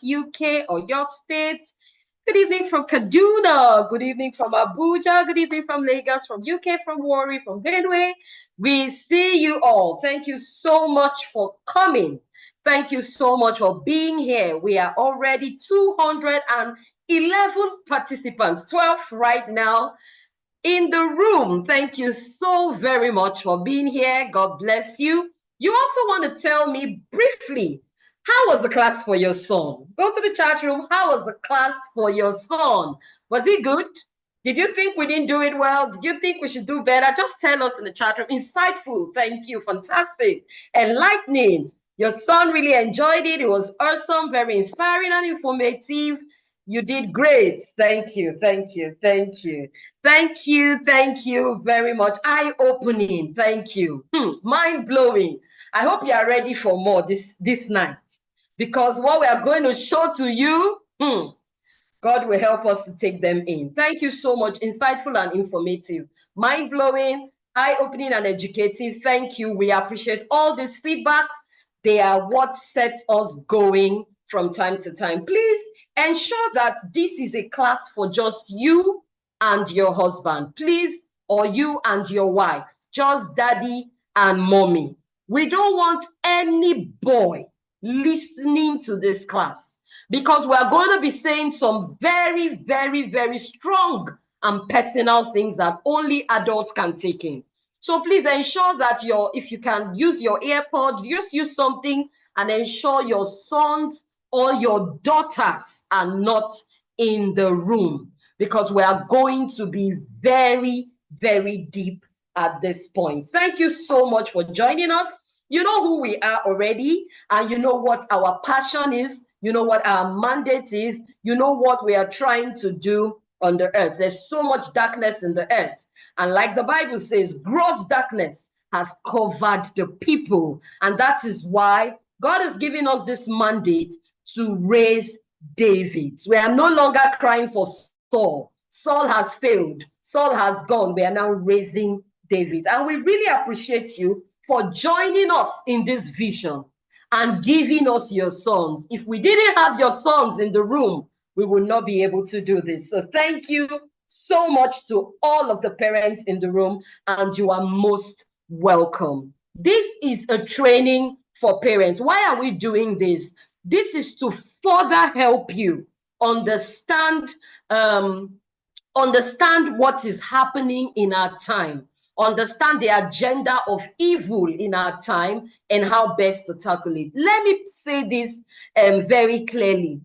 UK, or your state. Good evening from Kaduna. Good evening from Abuja. Good evening from Lagos, from UK, from Warri, from Benue. We see you all. Thank you so much for coming. Thank you so much for being here. We are already 211 participants, 12 right now in the room. Thank you so very much for being here. God bless you. You also want to tell me briefly, how was the class for your son? Go to the chat room. How was the class for your son? Was it good? Did you think we didn't do it well? Did you think we should do better? Just tell us in the chat room. Insightful. Thank you. Fantastic. Enlightening. Your son really enjoyed it. It was awesome, very inspiring and informative. You did great. Thank you. Thank you. Thank you. Thank you. Thank you very much. Eye-opening. Thank you. Mind-blowing. I hope you are ready for more this night, because what we are going to show to you, God will help us to take them in. Thank you so much. Insightful and informative. Mind-blowing, eye-opening and educative. Thank you. We appreciate all these feedbacks. They are what sets us going from time to time. Please ensure that this is a class for just you and your husband, please, or you and your wife, just daddy and mommy. We don't want any boy listening to this class, because we are going to be saying some very, very, very strong and personal things that only adults can take in. So please ensure that if you can use your AirPods, just use something and ensure your sons or your daughters are not in the room, because we are going to be very, very deep at this point. Thank you so much for joining us. You know who we are already, and you know what our passion is. You know what our mandate is. You know what we are trying to do on the earth. There's so much darkness in the earth. And like the Bible says, gross darkness has covered the people. And that is why God has given us this mandate to raise David. We are no longer crying for Saul. Saul has failed. Saul has gone. We are now raising David. And we really appreciate you for joining us in this vision and giving us your sons. If we didn't have your sons in the room, we would not be able to do this. So thank you so much to all of the parents in the room, and you are most welcome. This is a training for parents. Why are we doing this? This is to further help you understand what is happening in our time, understand the agenda of evil in our time, and how best to tackle it. Let me say this very clearly.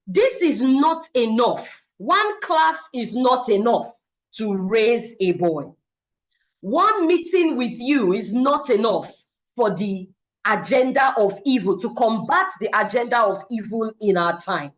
This is not enough. One class is not enough to raise a boy. One meeting with you is not enough for the agenda of evil, to combat the agenda of evil in our time.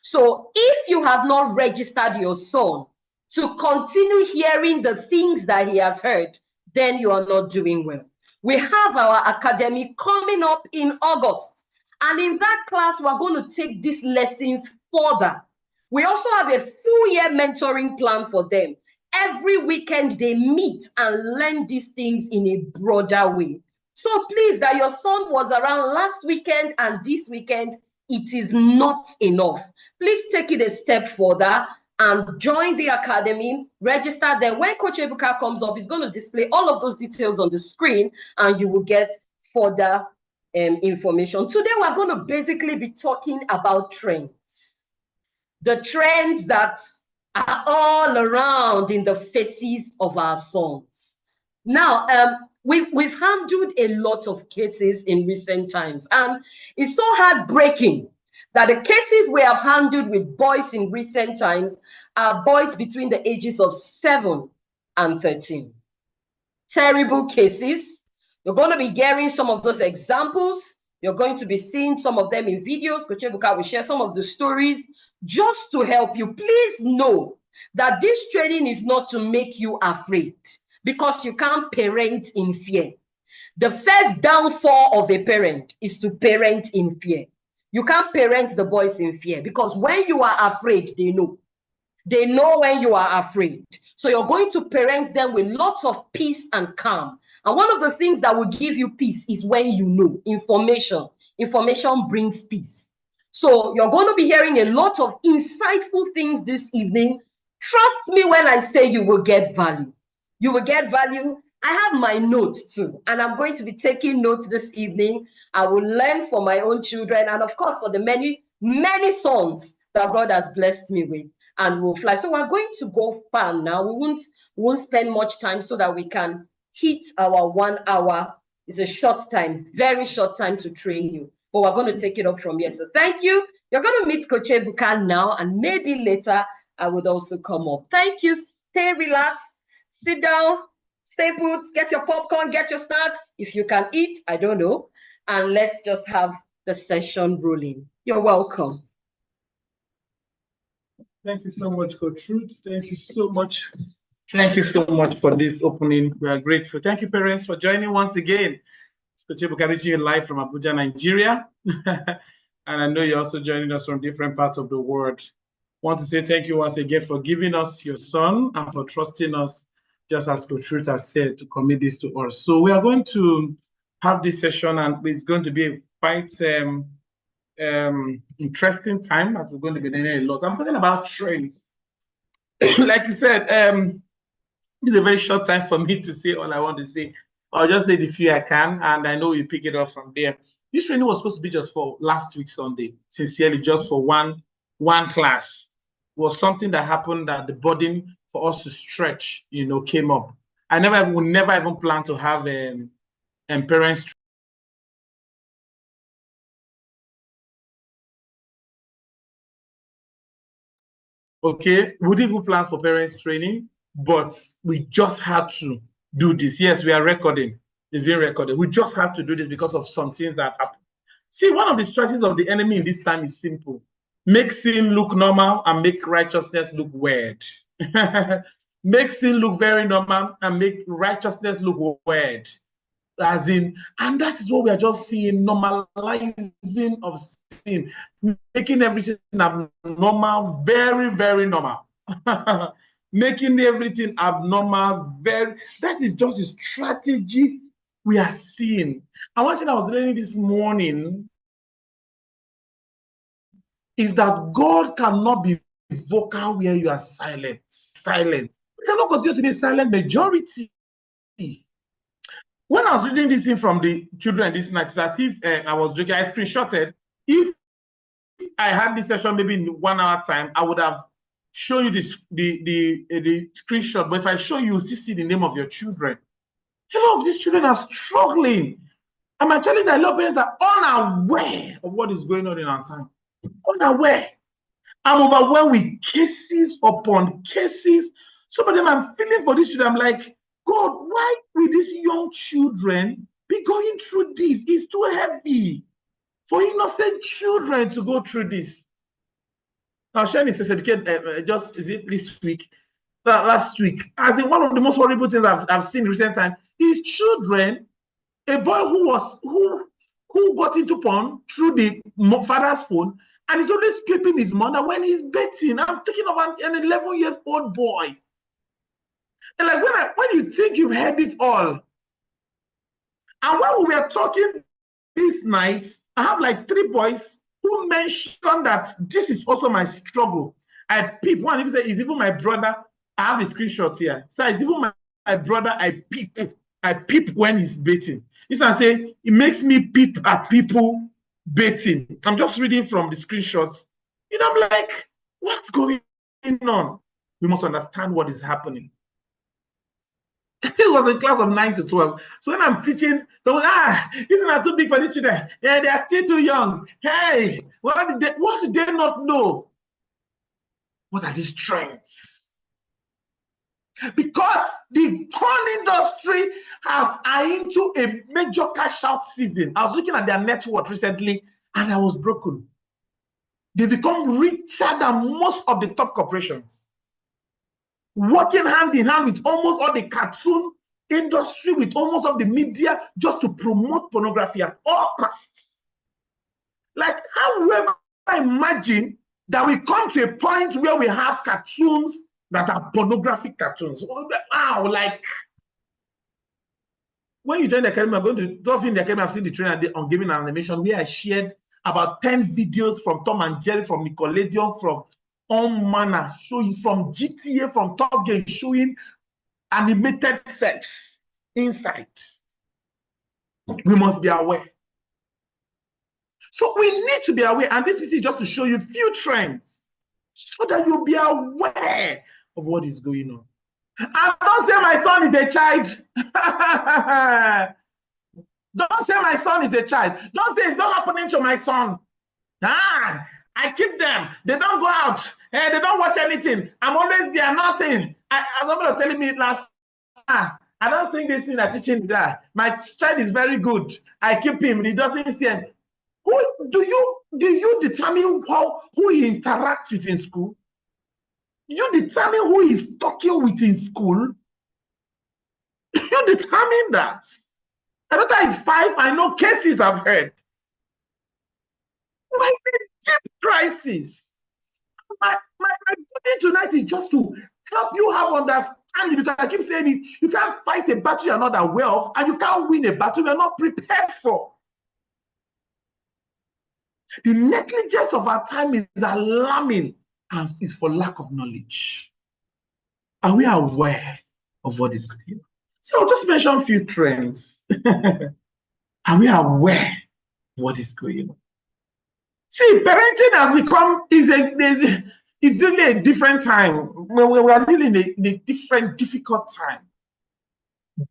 So if you have not registered your son to continue hearing the things that he has heard, then you are not doing well. We have our academy coming up in August. And in that class, we're going to take these lessons further. We also have a full year mentoring plan for them. Every weekend they meet and learn these things in a broader way. So please, that your son was around last weekend and this weekend, it is not enough. Please take it a step further and join the academy, register. Then when Coach Ebuka comes up, he's going to display all of those details on the screen and you will get further information. Today, we're going to basically be talking about trends. The trends that are all around in the faces of our sons. Now, we've handled a lot of cases in recent times, and it's so heartbreaking that the cases we have handled with boys in recent times are boys between the ages of 7 and 13. Terrible cases. You're going to be hearing some of those examples. You're going to be seeing some of them in videos. Coach Ebuka will share some of the stories just to help you. Please know that this training is not to make you afraid, because you can't parent in fear. The first downfall of a parent is to parent in fear. You can't parent the boys in fear, because when you are afraid, they know. They know when you are afraid. So you're going to parent them with lots of peace and calm. And one of the things that will give you peace is when you know information. Information brings peace. So you're going to be hearing a lot of insightful things this evening. Trust me when I say you will get value. You will get value. I have my notes too, and I'm going to be taking notes this evening. I will learn for my own children and, of course, for the many, many sons that God has blessed me with, and we'll fly. So we're going to go far now. We won't spend much time so that we can hit our 1 hour. It's a short time, very short time to train you, but we're going to take it up from here. So thank you. You're going to meet Coach Ebuka now, and maybe later I would also come up. Thank you. Stay relaxed. Sit down. Stay put. Get your popcorn. Get your snacks. If you can eat, I don't know. And let's just have the session rolling. You're welcome. Thank you so much, Coach Ruth. Thank you so much. Thank you so much for this opening. We are grateful. Thank you, parents, for joining once again. It's Coach Ebuka reaching you live from Abuja, Nigeria. And I know you're also joining us from different parts of the world. I want to say thank you once again for giving us your son and for trusting us, just as Coach Ruth has said, to commit this to us. So we are going to have this session, and it's going to be a quite interesting time, as we're going to be learning a lot. I'm talking about trends. Like you said, it's a very short time for me to say all I want to say. I'll just say the few I can, and I know you pick it up from there. This training was supposed to be just for last week Sunday, sincerely, just for one class. It was something that happened that the burden for us to stretch, came up. I would never even plan to have parents. Okay, we didn't even plan for parents training, but we just had to do this. Yes, we are recording. It's being recorded. We just have to do this because of some things that happen. See, one of the strategies of the enemy in this time is simple. Make sin look normal and make righteousness look weird. Make sin look very normal and make righteousness look weird. And that is what we are just seeing, normalizing of sin, making everything abnormal, very, very normal. Making everything abnormal, that is just a strategy we are seeing. And one thing I was learning this morning is that God cannot be vocal where you are silent. You cannot continue to be a silent majority. When I was reading this thing from the children this night, it's as if I was joking. I screenshotted. If I had this session maybe in 1 hour time, I would have shown you the screenshot. But if I show you, you'll still see the name of your children. A lot of these children are struggling. I'm telling you that a lot of parents are unaware of what is going on in our time. Unaware. I'm overwhelmed with cases upon cases. Some of them I'm feeling for these children. I'm like, God, why will these young children be going through this? It's too heavy for innocent children to go through this. Now, sharing a certificate just is it this week, last week, as in one of the most horrible things I've seen in recent time is children, a boy who got into porn through the father's phone and is always scraping his mother when he's betting. I'm thinking of an 11 years old boy. And like when you think you've heard it all, and when we were talking this night, I have like 3 boys who mentioned that this is also my struggle. I peep. One even said, "It's even my brother." I have a screenshot here. So it's even my brother. I peep when he's betting. This I say it makes me peep at people betting. I'm just reading from the screenshots. I'm like, what's going on? We must understand what is happening. It was a class of 9 to 12. So when I'm teaching, someone, this is not too big for these children. Yeah, they are still too young. Hey, what did they not know? What are these trends? Because the porn industry are into a major cash out season. I was looking at their net worth recently, and I was broken. They become richer than most of the top corporations. Working hand in hand with almost all the cartoon industry, with almost all the media, just to promote pornography at all costs. Like, how will you ever imagine that we come to a point where we have cartoons that are pornographic cartoons? Wow, like, when you join the academy, I'm going to, those in the academy, I've seen the training on gaming and animation where I shared about 10 videos from Tom and Jerry, from Nickelodeon, from all manner, showing from GTA, from Top Gear, showing animated sex inside. We must be aware. So we need to be aware, and this is just to show you a few trends so that you'll be aware of what is going on. And don't say my son is a child. Don't say my son is a child. Don't say it's not happening to my son. I keep them. They don't go out. They don't watch anything. I'm always there, nothing. Somebody was telling me last, I don't think this thing are teaching that. My child is very good. I keep him. He doesn't see him. Who do you determine who he interacts with in school? You determine who he's talking with in school. You determine that. My daughter is 5. I know cases I've heard. Why is it deep crisis? My duty tonight is just to help you have understanding, because I keep saying it. You can't fight a battle you're not aware of, and you can't win a battle you're not prepared for. The negligence of our time is alarming, and it's for lack of knowledge. Are we aware of what is going on? So I'll just mention a few trends. Are we aware of what is going on? See, parenting has become is really a different time. We are really in a different, difficult time.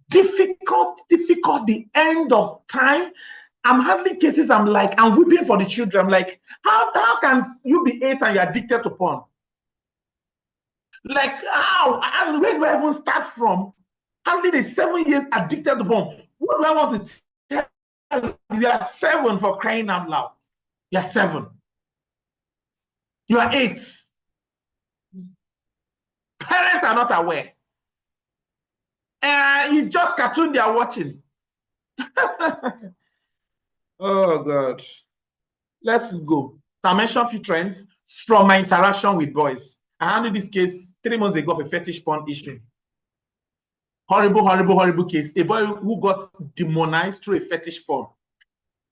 Difficult, the end of time. I'm handling cases, I'm weeping for the children. I'm like, how can you be 8 and you're addicted to porn? Like, how? Where do I even start from? Handling a 7 years addicted to porn. What do I want to tell you? You are 7, for crying out loud. You're 7. You are 8. Parents are not aware. It's just cartoon they are watching. Oh, God. Let's go. I mentioned a few trends from my interaction with boys. I handled this case 3 months ago of a fetish porn issue. Horrible, horrible, horrible case. A boy who got demonized through a fetish porn.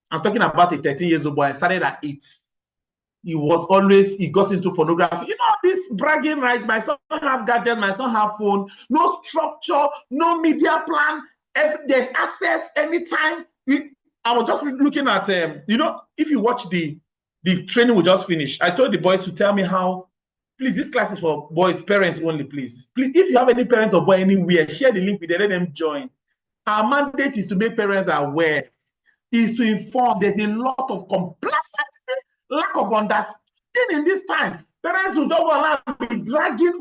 I'm talking about a 13-year-old boy. I started at 8. He got into pornography. You know, this bragging rights. My son have gadgets, my son have phone. No structure, no media plan. There's access anytime. I was just looking at, if you watch the training we just finished, I told the boys to tell me how, please, this class is for boys, parents only, please. Please, if you have any parent or boy anywhere, share the link with them, let them join. Our mandate is to make parents aware, is to inform. There's a lot of complacency, lack of understanding in this time. Parents who don't want to be dragging.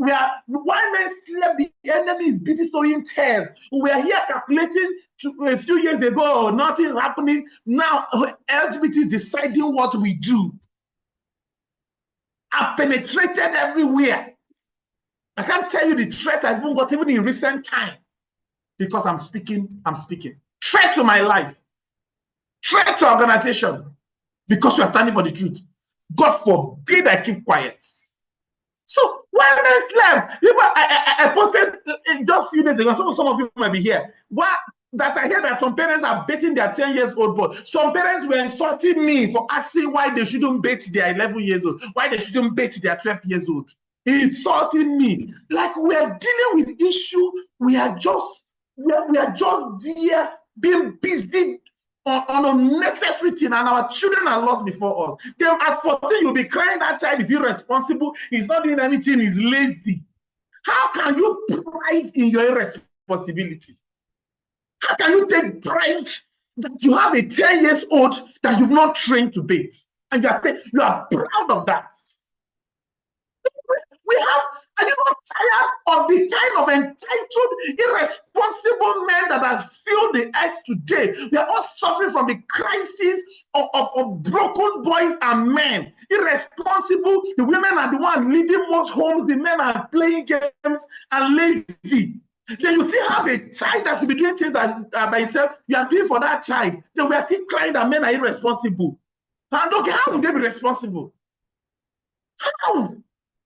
Why men slept, the enemy is busy sowing tares. We are here calculating a few years ago, nothing is happening. Now, LGBT is deciding what we do. I've penetrated everywhere. I can't tell you the threat I've even got even in recent time. Because I'm speaking. Threat to my life. Threat to organization. Because we are standing for the truth. God forbid I keep quiet. So when men slept, I posted just a few days ago, some of you might be here. That I hear that some parents are baiting their 10-year-old boy. Some parents were insulting me for asking why they shouldn't bait their 11-year-old, why they shouldn't bait their 12-year-old. Insulting me. Like we are dealing with issue. We are just there being busy on unnecessary thing, and our children are lost before us. Then at 14, you'll be crying that child is irresponsible, he's not doing anything, he's lazy. How can you pride in your irresponsibility? How can you take pride that you have a 10-year-old that you've not trained to bait? And you are proud of that. Are you not tired of the kind of entitled, irresponsible men that has filled the earth today? We are all suffering from the crisis of broken boys and men. Irresponsible, the women are the ones leading most homes, the men are playing games and lazy. Then you still have a child that should be doing things by himself. You are doing for that child. Then we are still crying that men are irresponsible. And okay, how would they be responsible? How?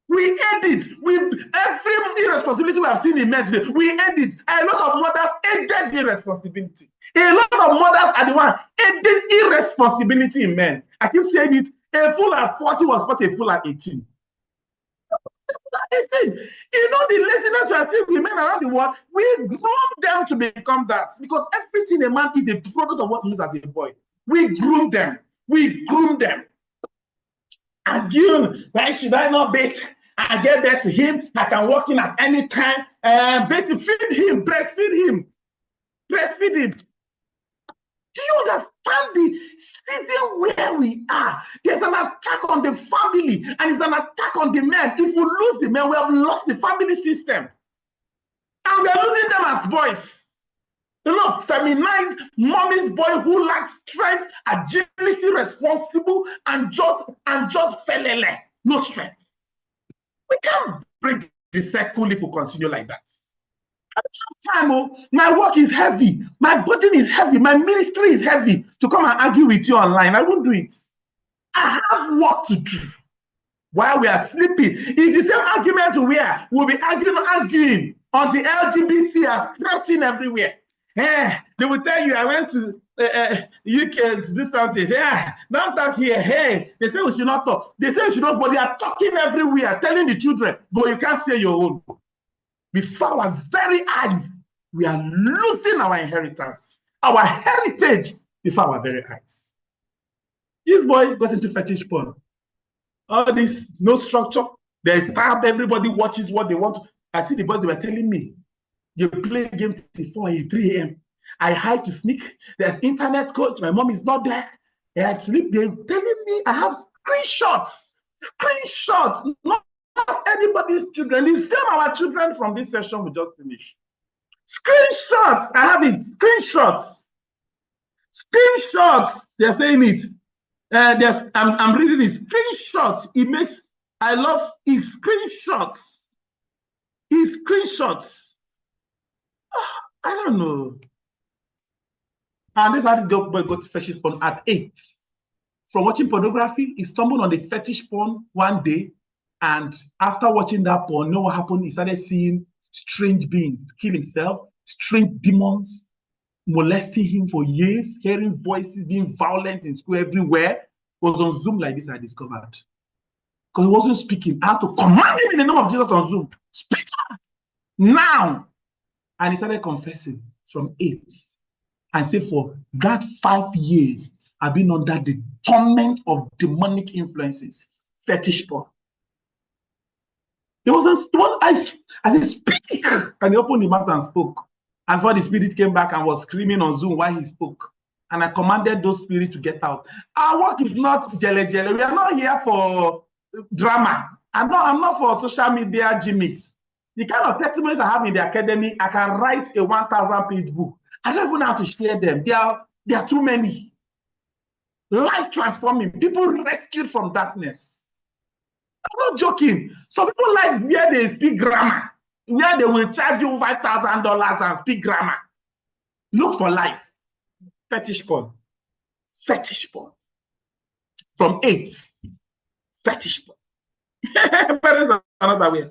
We end it with every irresponsibility we have seen in men today. We end it. A lot of mothers ended irresponsibility. A lot of mothers are the one ended irresponsibility in men. I keep saying it. A fool at 40 was not a fool at 18. 18. You know, the laziness we are seeing with men around the world, we groom them to become that. Because everything a man is a product of what he is as a boy. We groom them. We groom them. And you, why should I not bait? I get there to him. I can walk in at any time. Bait, feed him, breastfeed him. Breastfeed him. Do you understand the sitting where we are? There's an attack on the family, and it's an attack on the men. If we lose the men, we have lost the family system. And we are losing them as boys. A lot of feminized mommy's boy who lacks strength, agility, responsible, and just felele. No strength. We can't break the circle if we continue like that. At the time, my work is heavy, my burden is heavy, my ministry is heavy to come and argue with you online. I won't do it. I have work to do while we are sleeping. It's the same argument we'll be arguing until LGBT are scrapping everywhere. They will tell you, I went to UK to do something. Don't talk here. Hey, they say we should not talk. They say we should not, but they are talking everywhere, telling the children, but you can't say your own. Before our very eyes, we are losing our inheritance, our heritage before our very eyes. This boy got into fetish porn. All this, no structure. There's tab, everybody watches what they want. I see the boys, they were telling me, you play a game till 4 a.m., 3 a.m. I hide to sneak. There's internet coach. My mom is not there. I sleep. They're telling me I have screenshots. Screenshots. Not anybody's children. It's same our children from this session we just finished. Screenshots. I have it. Screenshots. Screenshots. They're saying it. I'm reading it. Screenshots. It makes. I love it. Screenshots. It's screenshots. I don't know. And this is how this boy got to fetish porn at 8. From watching pornography, he stumbled on the fetish porn one day. And after watching that porn, you know what happened? He started seeing strange beings kill himself, strange demons molesting him for years, hearing voices being violent in school everywhere. It was on Zoom like this I discovered. Because he wasn't speaking. I had to command him in the name of Jesus on Zoom. Speak out now. And he started confessing from 8 and said, for that 5 years, I've been under the torment of demonic influences, fetish porn. I said, speak. And he opened the mouth and spoke. And before the spirit came back and was screaming on Zoom while he spoke. And I commanded those spirits to get out. Our work is not jelly. We are not here for drama. I'm not for social media gimmicks. The kind of testimonies I have in the academy, I can write a 1,000-page book. I don't even know how to share them. There are too many. Life transforming. People rescued from darkness. I'm not joking. Some people like where they speak grammar, where they will charge you $5,000 and speak grammar. Look for life. Fetish porn. Fetish porn. From 8. Fetish porn. Parents are another way.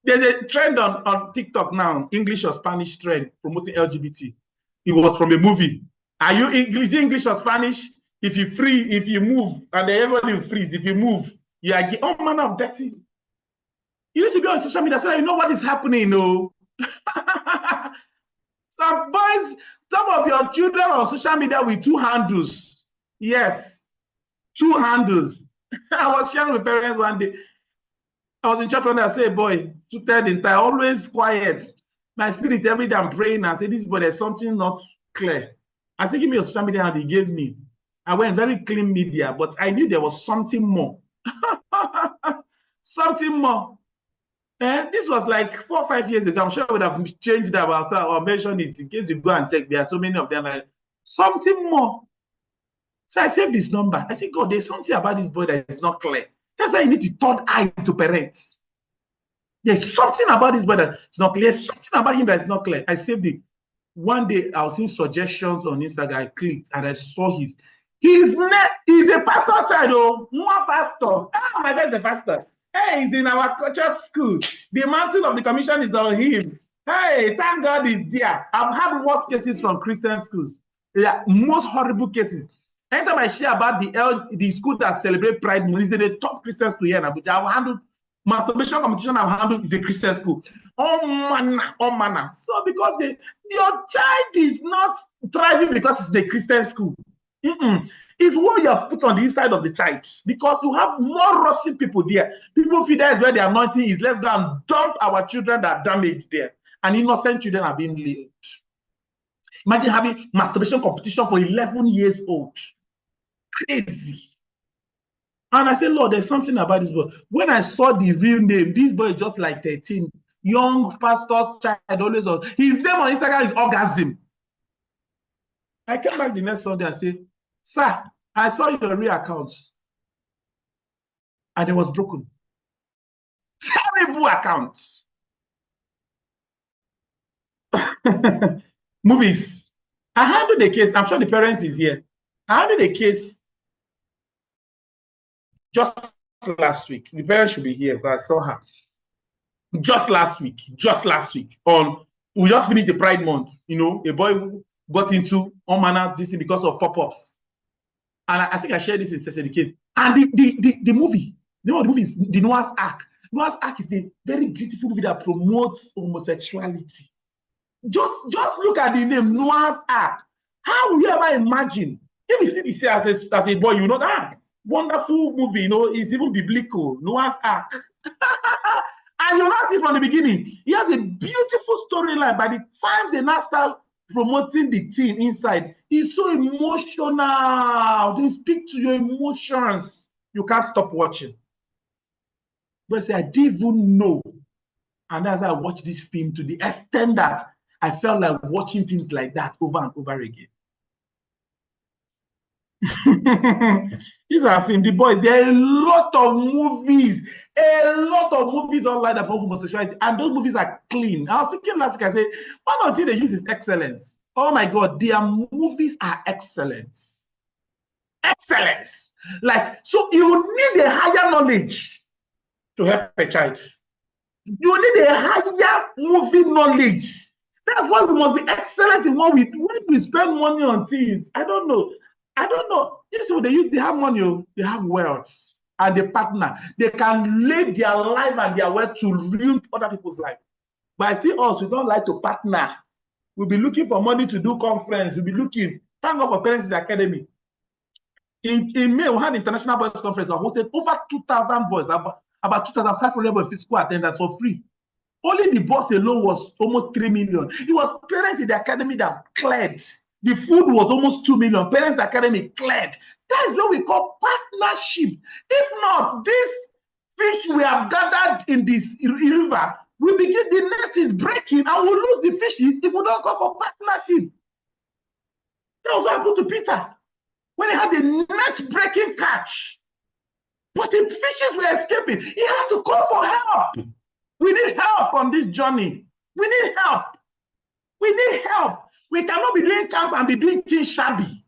There's a trend on TikTok now, English or Spanish trend promoting LGBT. It was from a movie. Are you English or Spanish? If you move, and everybody freeze, if you move, you are all manner of dirty. You need to be on social media so that you know what is happening. No. Some boys, some of your children on social media with 2 handles. Yes, 2 handles. I was sharing with parents one day. I was in church when I say, boy, 2/3 entire, always quiet. My spirit, every day I'm praying and say, this boy, there's something not clear. I said, give me your social media, and he gave me. I went very clean media, but I knew there was something more. Something more. And this was like 4 or 5 years ago. I'm sure I would have changed that or mentioned it in case you go and check. There are so many of them. Like, something more. So I saved this number. I said, God, there's something about this boy that is not clear. That's why you need to turn eye to parents. There's something about this boy that's not clear. There's something about him that is not clear. I saved it. One day, I was seeing suggestions on Instagram. I clicked and I saw he's a pastor child. Oh, more pastor. Oh, my God, the pastor. Hey, Hey, he's in our church school. The mountain of the commission is on him. Hey, thank God he's there. I've had worse cases from Christian schools. Yeah, most horrible cases. Anytime I share about the school that celebrate Pride Month, is the top Christian school here in Abuja. I've handled masturbation competition. I've handled is a Christian school. All manner. So because your child is not thriving because it's the Christian school. It's what you have put on the inside of the child, because you have more rotten people there. People feel that is where the anointing is. Let's go and dump our children that are damaged there, and innocent children are being killed. Imagine having masturbation competition for 11 years old. Crazy. And I said, Lord, there's something about this boy. When I saw the real name, this boy is just like 13. Young pastor's child, always on. His name on Instagram is Orgasm. I came back the next Sunday and said, sir, I saw your real account. And it was broken. Terrible account. Movies. I handled the case. I'm sure the parent is here. I handled the case just last week. The parent should be here because I saw her. Just last week. We just finished the Pride Month. You know, a boy got into all manner of this because of pop-ups. And I think I shared this in Sex Educate. And the movie, you know, the movie is the Noah's Ark. Noah's Ark is a very beautiful movie that promotes homosexuality. Just look at the name, Noah's Ark. How will you ever imagine? If you see this as a boy, you know that wonderful movie, you know, it's even biblical, Noah's Ark. And you know it from the beginning. He has a beautiful storyline. By the time they now start promoting the teen inside, it's so emotional. They speak to your emotions. You can't stop watching. But I say, I didn't even know. And as I watched this film, to the extent that I felt like watching films like that over and over again. These are films, the boys. There are a lot of movies online about homosexuality, and those movies are clean. I was thinking last week, I said, one of the things they use is excellence. Oh my God, their movies are excellence. Excellence. Like, so you need a higher knowledge to help a child. You need a higher movie knowledge. That's why we must be excellent in what when we spend money on things. I don't know. This is what they use. They have money, they have wealth, and they partner. They can lay their life and their wealth to ruin other people's life. But I see us, we don't like to partner. We'll be looking for money to do conference. We'll be looking. Thank God for Parents in the Academy. In May, we had International Boys Conference. I hosted over 2,000 boys, about 2,500 boys physical attendance for free. Only the bus alone was almost 3 million. It was Parents in the Academy that cleared. The food was almost 2 million. Parents in the Academy cleared. That is what we call partnership. If not, this fish we have gathered in this river, we begin, the net is breaking and we'll lose the fishes if we don't go for partnership. That was what happened to Peter when he had the net breaking catch. But the fishes were escaping. He had to call for help. We need help on this journey. We need help. We need help. We cannot be doing camp and be doing things shabby.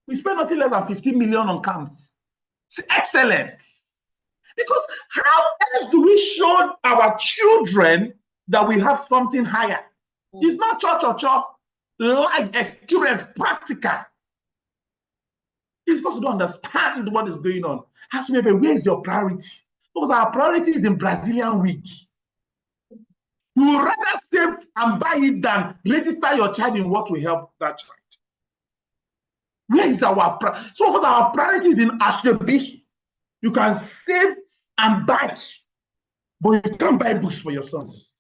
We spend nothing less than 15 million on camps. It's excellence. Because how else do we show our children that we have something higher? It's not church. Life experience, practical. It's because we don't understand what is going on. Ask me, where is your priority? Because our priority is in Brazilian wig. You would rather save and buy it than register your child in what will help that child. Where is our priority? So our priority is in Ashlebi. You can save and buy, but you can't buy books for your sons.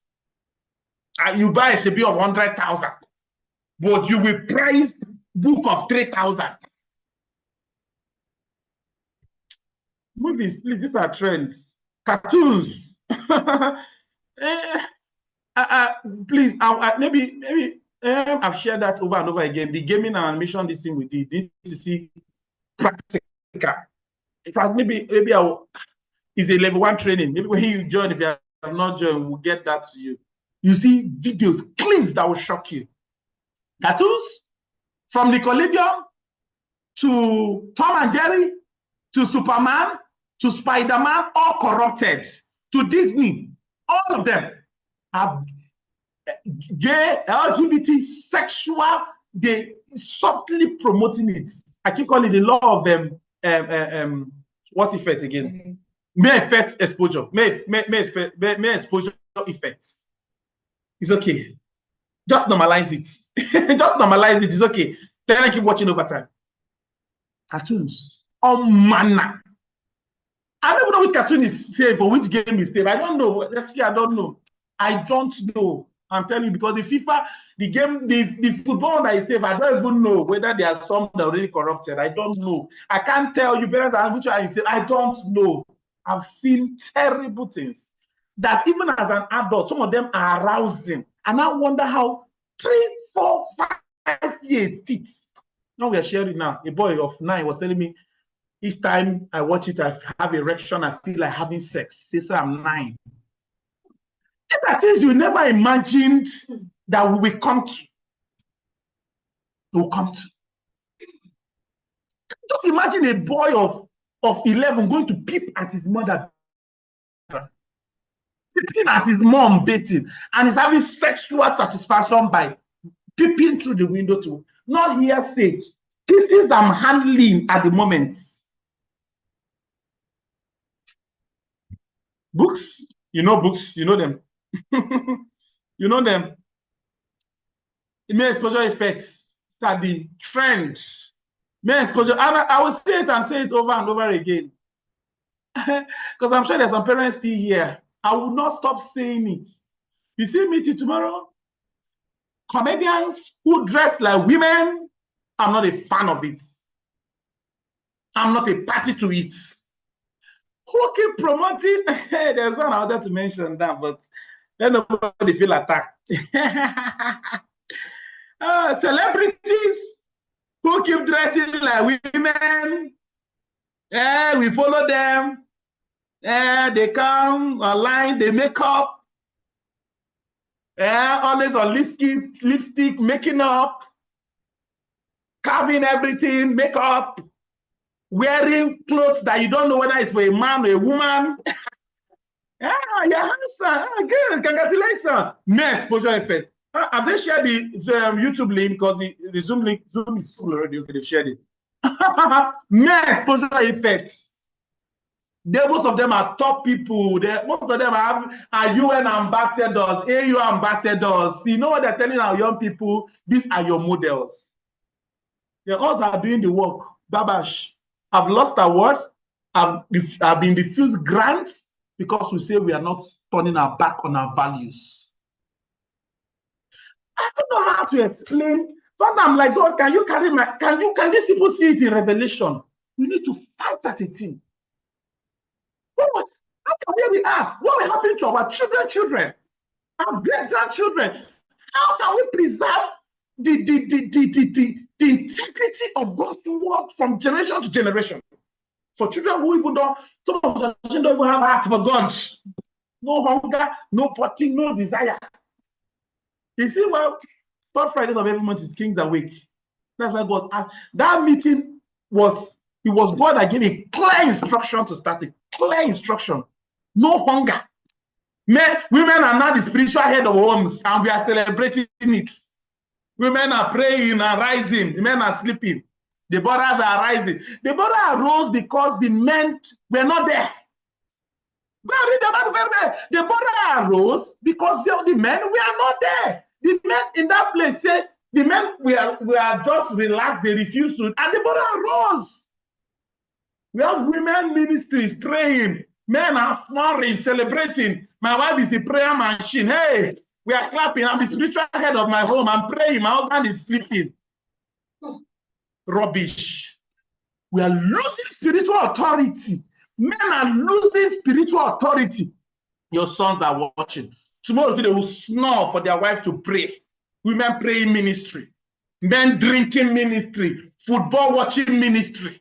You buy a Ashlebi of 100,000, but you will price book of 3,000. Movies, please, these are trends. Cartoons. Please, maybe I've shared that over and over again. The gaming and animation, this thing we did, need to see practical. In fact, maybe it's a level 1 training. Maybe when you join, if you have not joined, we'll get that to you. You see videos, clips that will shock you. Cartoons from Nickelodeon to Tom and Jerry to Superman to Spider-Man, all corrupted. to Disney. All of them have gay, LGBT, sexual. They subtly promoting it. I keep calling it the law of what effect again? May effect exposure. May exposure effects. It's okay. Just normalize it. Just normalize it. It's okay. Then I keep watching over time. Cartoons. All manner. I don't know which cartoon is safe or which game is safe. I don't know. Actually, I don't know. I don't know. I'm telling you, because the FIFA, the game, the football that is safe, I don't even know whether there are some that are already corrupted. I don't know. I can't tell you, parents, which one is safe. I don't know. I've seen terrible things that even as an adult, some of them are arousing. And I wonder how 3, 4, 5 years teeth. Now we are sharing now. A boy of 9 was telling me, each time I watch it, I have erection, I feel like having sex. Since I'm 9. These are things you never imagined that we will come to. We'll come to. Just imagine a boy of 11 going to peep at his mother, sitting at his mom dating, and is having sexual satisfaction by peeping through the window to not hear say. Pieces I'm handling at the moment. Books, you know books, you know them. You know them. It may exposure effects that the trend. May exposure, and I will say it and say it over and over again. Because I'm sure there's some parents still here. I will not stop saying it. You see me till tomorrow? Comedians who dress like women, I'm not a fan of it. I'm not a party to it. Who keep promoting? There's one I wanted to mention that, but then nobody feel attacked. Celebrities who keep dressing like women. We follow them. They come online, they make up. Always on lipstick, making up, carving everything, makeup, wearing clothes that you don't know whether it's for a man or a woman. You're handsome. Good. Congratulations. May exposure effect. Have they shared the YouTube link? Because the Zoom is full already. Okay, they've shared it. May exposure effects. Most of them are top people. Most of them are UN ambassadors, AU ambassadors. You know what they're telling our young people? These are your models. They all are doing the work. Babash. I've lost awards. I've been refused grants because we say we are not turning our back on our values. I don't know how to explain. But I'm like, God, can you carry my, can these people see it in Revelation? We need to fight at a thing. Where we are, what will happen to our children, our great-grandchildren? How can we preserve the integrity of God's word from generation to generation? For children who even don't, some of the children don't even have heart for God. No hunger, no potty, no desire. You see, well, 3rd Friday of every month is Kings Awake. That's why God asked. That meeting was, it was God that gave a clear instruction to start it. Clear instruction. No hunger. Men, women are now the spiritual head of homes, and we are celebrating it. Women are praying and rising. The men are sleeping. The brothers are rising. The brothers arose because the men were not there. The brother arose because the men were not there. The men in that place said, the men we are just relaxed, they refused to, and the brother arose. We have women ministries praying, men are snoring, celebrating. My wife is the prayer machine. Hey, we are clapping. I'm the spiritual head of my home. I'm praying. My husband is sleeping. Rubbish. We are losing spiritual authority. Men are losing spiritual authority. Your sons are watching. Tomorrow they will snore for their wife to pray. Women praying ministry. Men drinking ministry. Football watching ministry.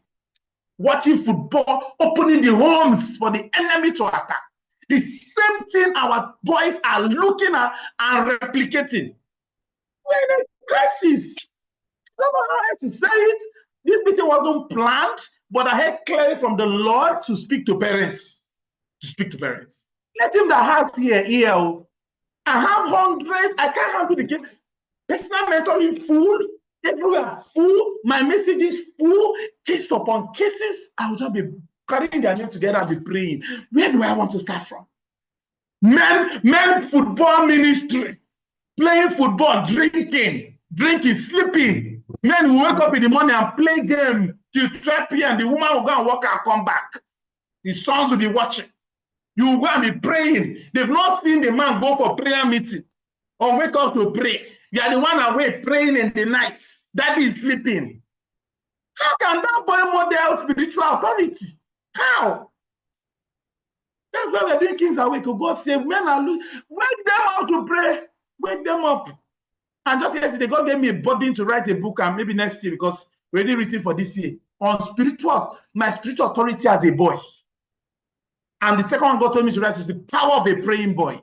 Watching football, opening the homes for the enemy to attack. The same thing our boys are looking at and replicating. We're in a crisis. I don't know how else to say it. This meeting wasn't planned, but I heard clearly from the Lord to speak to parents. To speak to parents. Let him that has here. I have hundreds. I can't handle the game. Personal mentoring full. Everywhere full. My message is full. Case upon cases. I will just be carrying their name together and be praying. Where do I want to start from? Men football ministry. Playing football, drinking, sleeping. Men will wake up in the morning and play game till 12 p.m. The woman will go and work and come back. The sons will be watching. You will go and be praying. They've not seen the man go for prayer meeting or wake up to pray. You are the one awake praying in the night. Daddy is sleeping. How can that boy model spiritual authority? How? That's why we're doing Kings Awake. God save men and lose. Wake them up to pray. Wake them up. And just yesterday, God gave me a burden to write a book, and maybe next year, because we're already written for this year, on my spiritual authority as a boy. And the second one God told me to write is the power of a praying boy.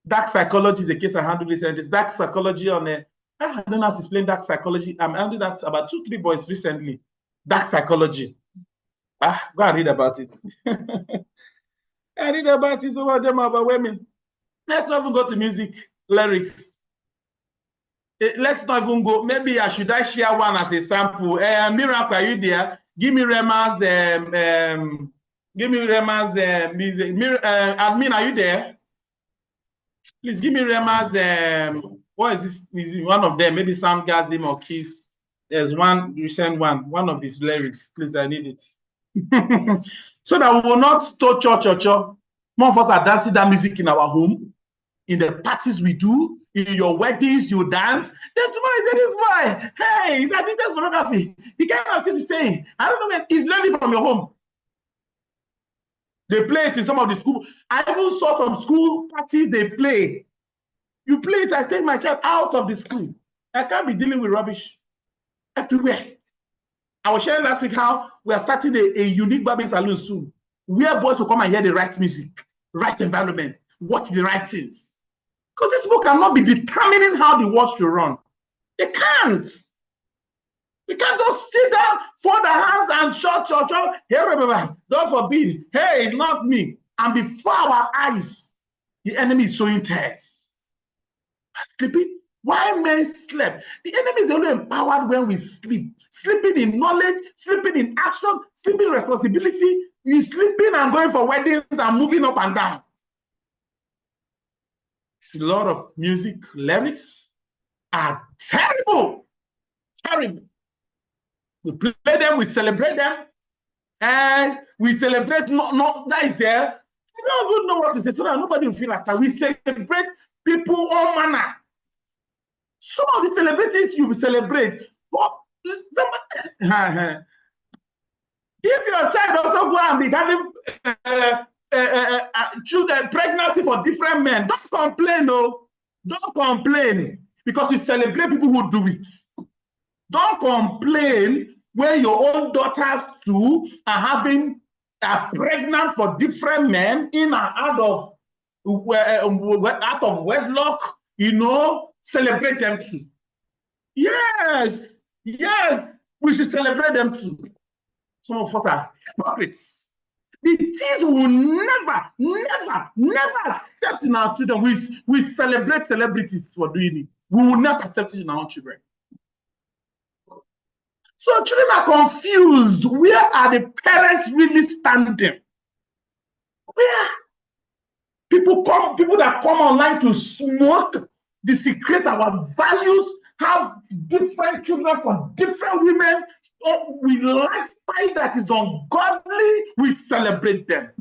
Dark psychology is a case I handled recently. It's dark psychology on I don't know how to explain dark psychology. I'm handling that about 2-3 boys recently. Dark psychology. Go and read about it. I read about it. Some of them are overwhelming. Let's not even go to music lyrics. Let's not even go. Maybe I should share one as a sample. Miracle, are you there? Give me Rema's music. Admin, are you there? Please give me Rema's what is this music? One of them, maybe Sam Gazim or Kiss. There's one recent one of his lyrics. Please, I need it. So that we will not church. More of us are dancing that music in our home, in the parties we do, in your weddings, you dance. Then tomorrow he said, this boy, hey, is that digital pornography? The kind of things he's saying, I don't know when he's learning from your home. They play it in some of the school. I even saw some school parties they play. You play it, I take my child out of the school. I can't be dealing with rubbish everywhere. I was sharing last week how we are starting a unique barbing salon soon, where boys will come and hear the right music, right environment, watch the right things. Because these people cannot be determining how the world should run. They can't. We can't just sit down, fold our hands and shut. Hey, don't forbid. Hey, it's not me. And before our eyes, the enemy is sowing tares. Sleeping? Why men slept? The enemy is only empowered when we sleep. Sleeping in knowledge, sleeping in action, sleeping in responsibility. You sleeping and going for weddings and moving up and down. A lot of music lyrics are terrible. Terrible. We play them, we celebrate them, and we celebrate not that is there. I don't even know what to say so that nobody will feel like that. We celebrate people all manner. Some of the celebrities you will celebrate, but if your child also go and be having children, pregnancy for different men, don't complain, no. Don't complain because you celebrate people who do it. Don't complain when your own daughters too are having pregnant for different men in and out of wedlock, you know, celebrate them too. Yes, we should celebrate them too. Some of us are hypocrites. The things we will never accept in our children. We celebrate celebrities for doing it. We will not accept it in our own children. So children are confused. Where are the parents really standing? Where? People that come online to smoke, desecrate our values, have different children for different women. We lifestyle that is ungodly. We celebrate them.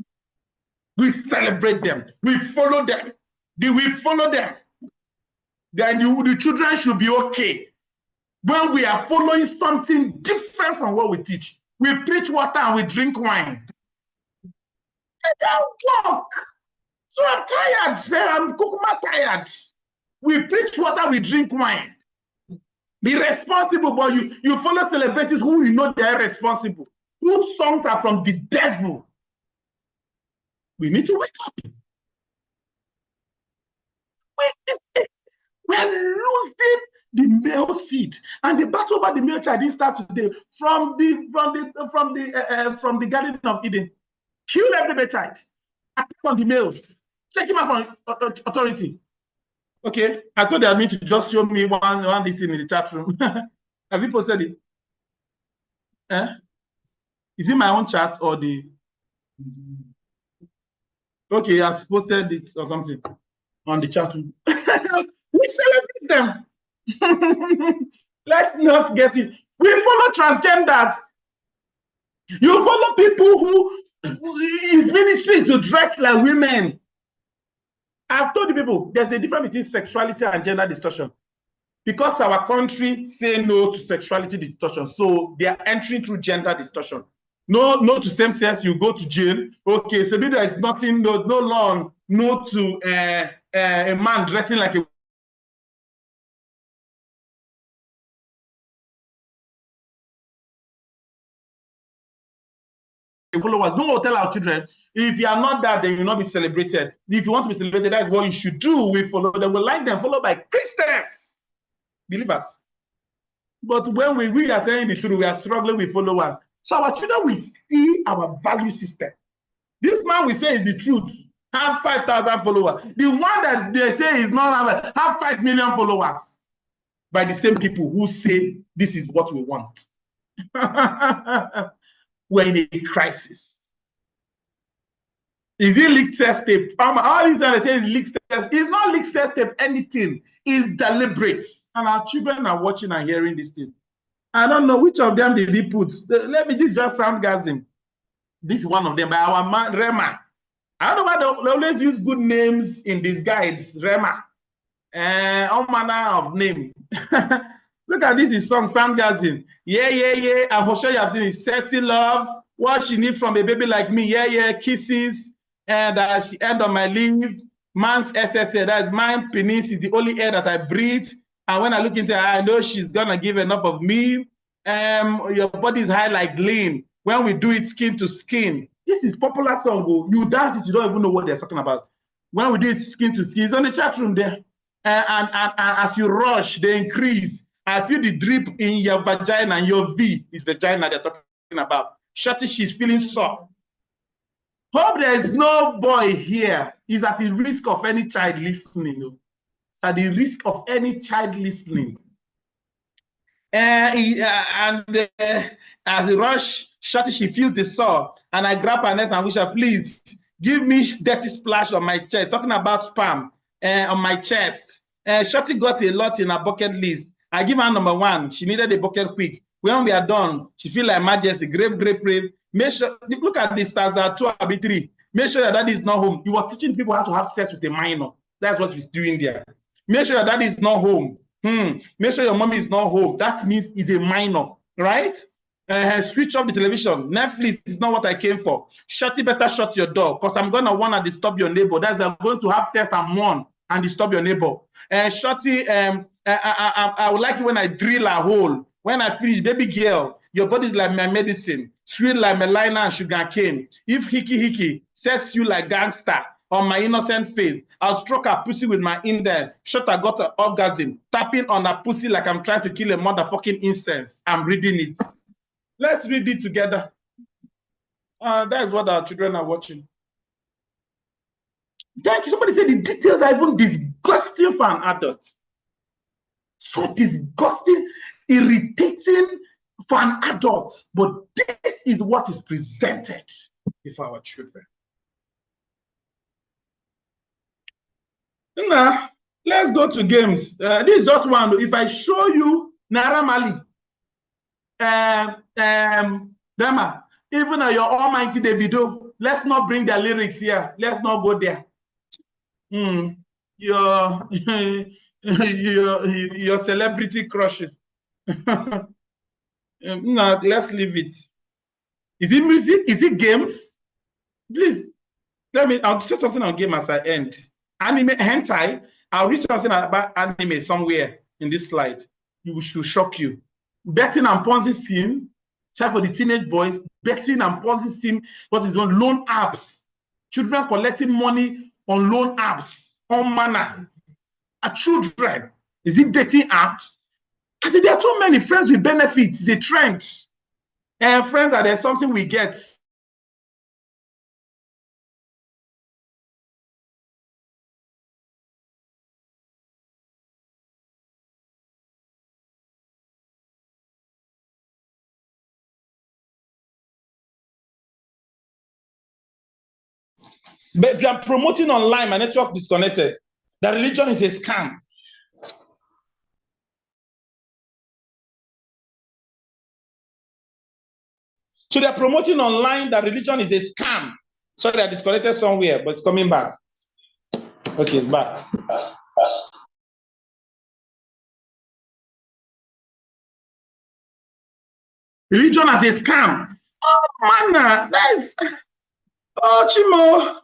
We celebrate them. We follow them. We follow them. Then the children should be okay. When we are following something different from what we teach, we preach water and we drink wine. I don't talk. So I'm tired. I'm tired. We preach water, we drink wine. Be responsible, but you follow celebrities who you know they are responsible, whose songs are from the devil. We need to wake up. We're losing the male seed, and the battle over the male child didn't start today. From the Garden of Eden, kill every male child, attack on the male, take him out from authority. Okay, I thought they had me to just show me one this thing in the chat room. Have you posted it? Is it my own chat or the? Okay, I posted it or something on the chat room. We celebrate them. Let's not get it. We follow transgenders. You follow people who his ministry is to dress like women. I've told the people there's a difference between sexuality and gender distortion. Because our country say no to sexuality distortion, so they are entering through gender distortion. No to same sex, you go to jail. Okay, so maybe there is nothing, no law, no to a man dressing like a followers. Don't tell our children, if you are not that, then you will not be celebrated. If you want to be celebrated, that's what you should do. We follow them, we like them, followed by Christians, believers. But when we are saying the truth, we are struggling with followers. So our children will see our value system. This man we say is the truth, have 5,000 followers. The one that they say is not have 5 million followers by the same people who say this is what we want. We're in a crisis. Is it leaked test tape? All these guys say is leaked test. It's not leaked test tape, anything. It's deliberate. And our children are watching and hearing this thing. I don't know which of them did he put. Let me just soundgasm. This is one of them by our man, Rema. I don't know why they always use good names in these guides. Rema. All manner of name. Look at this, his song, soundgasm. Yeah. I'm sure you have seen it. Sexy love. What she needs from a baby like me. Yeah. Kisses. And she end on my leave. Man's SSA, that's mine. Penis is the only air that I breathe. And when I look into her, I know she's gonna give enough of me. Your body is high like lean. When we do it skin to skin. This is popular song. You dance it, you don't even know what they're talking about. When we do it skin to skin, it's on the chat room there. And as you rush, they increase. I feel the drip in your vagina, and your V is vagina they're talking about. Shorty, she's feeling sore. Hope there is no boy here. He's at the risk of any child listening. At the risk of any child listening. As he rush, Shorty, she feels the sore. And I grab her neck and wish her, please, give me dirty splash on my chest. Talking about spam on my chest. Shorty got a lot in her bucket list. I give her number 1. She needed a bucket quick. When we are done, she feel like emergency. Grape. Make sure, look at the stars that 2 or 3. Make sure that daddy is not home. You were teaching people how to have sex with a minor. That's what he's doing there. Make sure that daddy is not home. Make sure your mommy is not home. That means he's a minor, right? Switch off the television. Netflix is not what I came for. Shorty, better shut your door because I'm going to want to disturb your neighbor. That's why I'm going to have sex and mourn and disturb your neighbor. Shorty, I would like it when I drill a hole. When I finish, baby girl, your body is like my medicine, sweet like melina and sugar cane. If hickey says you like gangster on my innocent face, I'll stroke her pussy with my index. Shut her got an orgasm, tapping on her pussy like I'm trying to kill a motherfucking incense. I'm reading it. Let's read it together. That's what our children are watching. Thank you. Somebody said the details are even disgusting for an adult. So disgusting, irritating for an adult. But this is what is presented before our children. Now, let's go to games. This is just one. If I show you Naira Marley, Dema, even your almighty Davido, let's not bring their lyrics here. Let's not go there. Your celebrity crushes. No, let's leave it. Is it music? Is it games? Please, I'll say something on game as I end. Anime, hentai, I'll read something about anime somewhere in this slide. You should shock you. Betting and Ponzi scheme, except for the teenage boys, betting and Ponzi scheme, what is on loan apps. Children collecting money on loan apps, on manner. Children. Is it dating apps? I said, there are too many friends with benefits. It's a trend. And friends are there's something we get. But if you are promoting online, my network disconnected, that religion is a scam. So they're promoting online that religion is a scam. Sorry, they're disconnected somewhere, but it's coming back. Okay, it's back. Religion as a scam. Oh, man, that's... Oh, Chimo.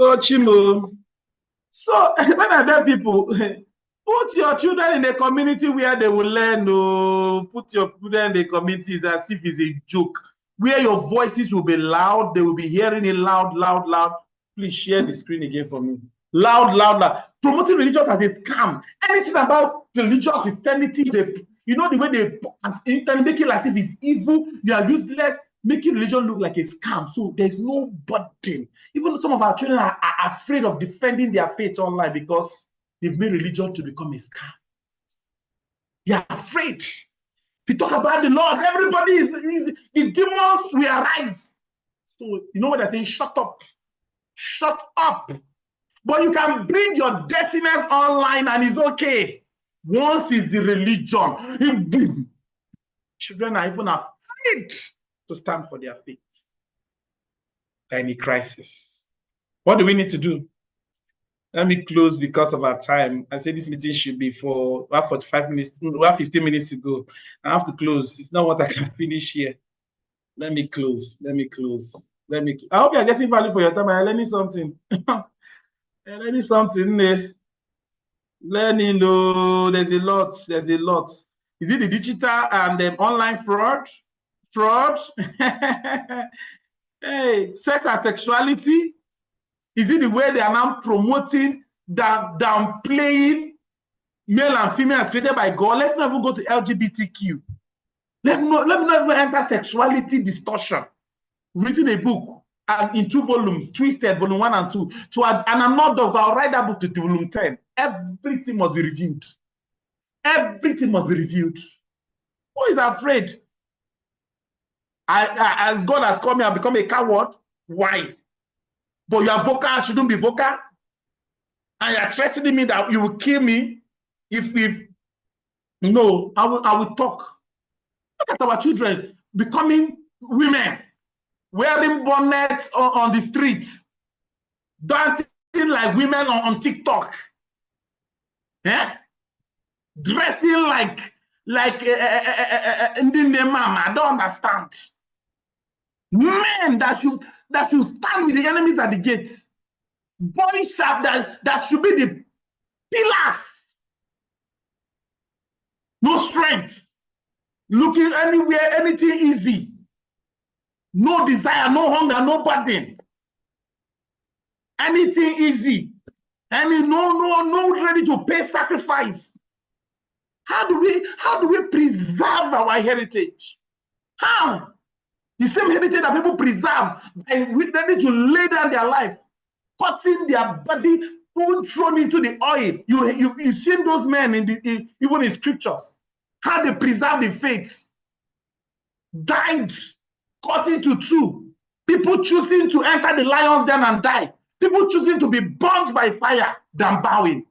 Oh, Chimo. So, when I tell people, put your children in a community where they will learn. No, put your children in the communities as if it's a joke, where your voices will be loud. They will be hearing it loud, loud, loud. Please share the screen again for me. Loud, loud, loud. Promoting religion as a scam. Anything about religion, Christianity, you know the way they make it like if it's evil, you are useless, making religion look like a scam. So there's no burden. Even some of our children are afraid of defending their faith online because they've made religion to become a scam. They are afraid. If you talk about the Lord, everybody is the demons will arise. So you know what I think? Shut up. Shut up. But you can bring your dirtiness online and it's okay. Once it's the religion, children are even afraid to stand for their faith. Any crisis. What do we need to do? Let me close because of our time. I said this meeting should be for 45 minutes. We have 15 minutes to go. I have to close. It's not what I can finish here. Let me close. I hope you're getting value for your time. I'm learning something. Learning something. Learning, no, there's a lot. Is it the digital and the online fraud? Hey, sex and sexuality. Is it the way they are now promoting downplaying male and female as created by God? Let's not even go to LGBTQ. Let me not even enter sexuality distortion. Written a book and in 2 volumes, Twisted, volume 1 and 2. And I'm not done, I'll write that book to volume 10. Everything must be reviewed. Everything must be reviewed. Who is afraid? As God has called me, I've become a coward. Why? But you are vocal, shouldn't be vocal. And you're threatening me that you will kill me if no, I will talk. Look at our children becoming women, wearing bonnets on the streets, dancing like women on TikTok. Yeah? Dressing like Indian mama. I don't understand. Men that should stand with the enemies at the gates. Boys that should be the pillars. No strength. Looking anywhere, anything easy. No desire, no hunger, no burden. Anything easy. No ready to pay sacrifice. How do we preserve our heritage? How? The same heritage that people preserve and ready to lay down their life, cutting their body, thrown into the oil. You've seen those men even in scriptures. How they preserve the faith. Died, cut into 2. People choosing to enter the lion's den and die. People choosing to be burnt by fire than bowing.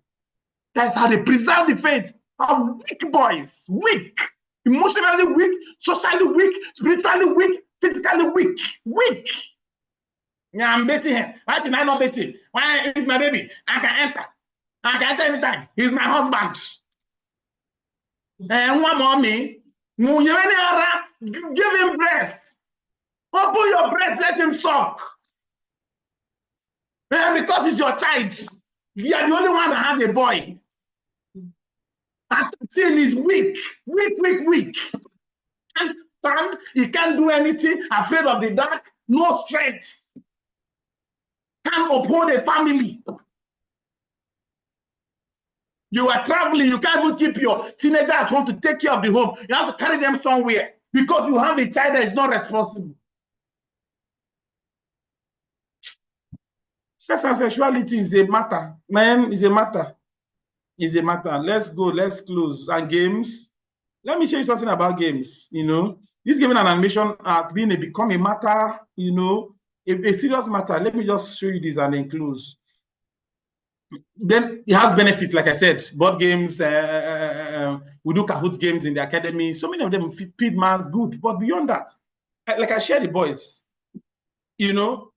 That's how they preserve the faith of weak boys. Weak. Emotionally weak, socially weak, spiritually weak, physically weak. Weak. Yeah, I'm betting him. Why should I not bet him? Why is my baby? I can enter. I can enter anytime. He's my husband. And one mommy, give him breast. Open your breast, let him suck. And because he's your child, you are the only one that has a boy. And 13 is weak. Can't stand, he can't do anything, afraid of the dark, no strength. Can't uphold a family. You are traveling, you can't even keep your teenager at home to take care of the home. You have to carry them somewhere because you have a child that is not responsible. Sex and sexuality is a matter, man, is a matter. Is a matter. Let's go, let's close. And games. Let me show you something about games. You know, this gaming and animation has become a matter, you know, a serious matter. Let me just show you this and then close. Then it has benefits, like I said, board games. We do Kahoot games in the academy. So many of them feed man's good. But beyond that, like I share the boys, you know,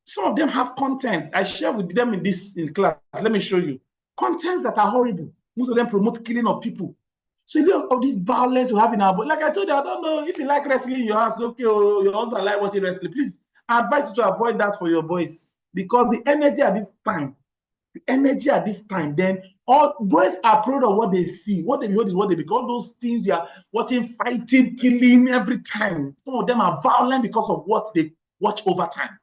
some of them have content. I share with them in class. Let me show you. Contents that are horrible. Most of them promote killing of people. So you know all this violence we have in our body. Like I told you, I don't know if you like wrestling in your house, okay, or your husband like watching wrestling. Please, I advise you to avoid that for your boys. Because the energy at this time, then all boys are proud of what they see. What they behold is what they become. All those things you are watching, fighting, killing every time. Some of them are violent because of what they watch over time.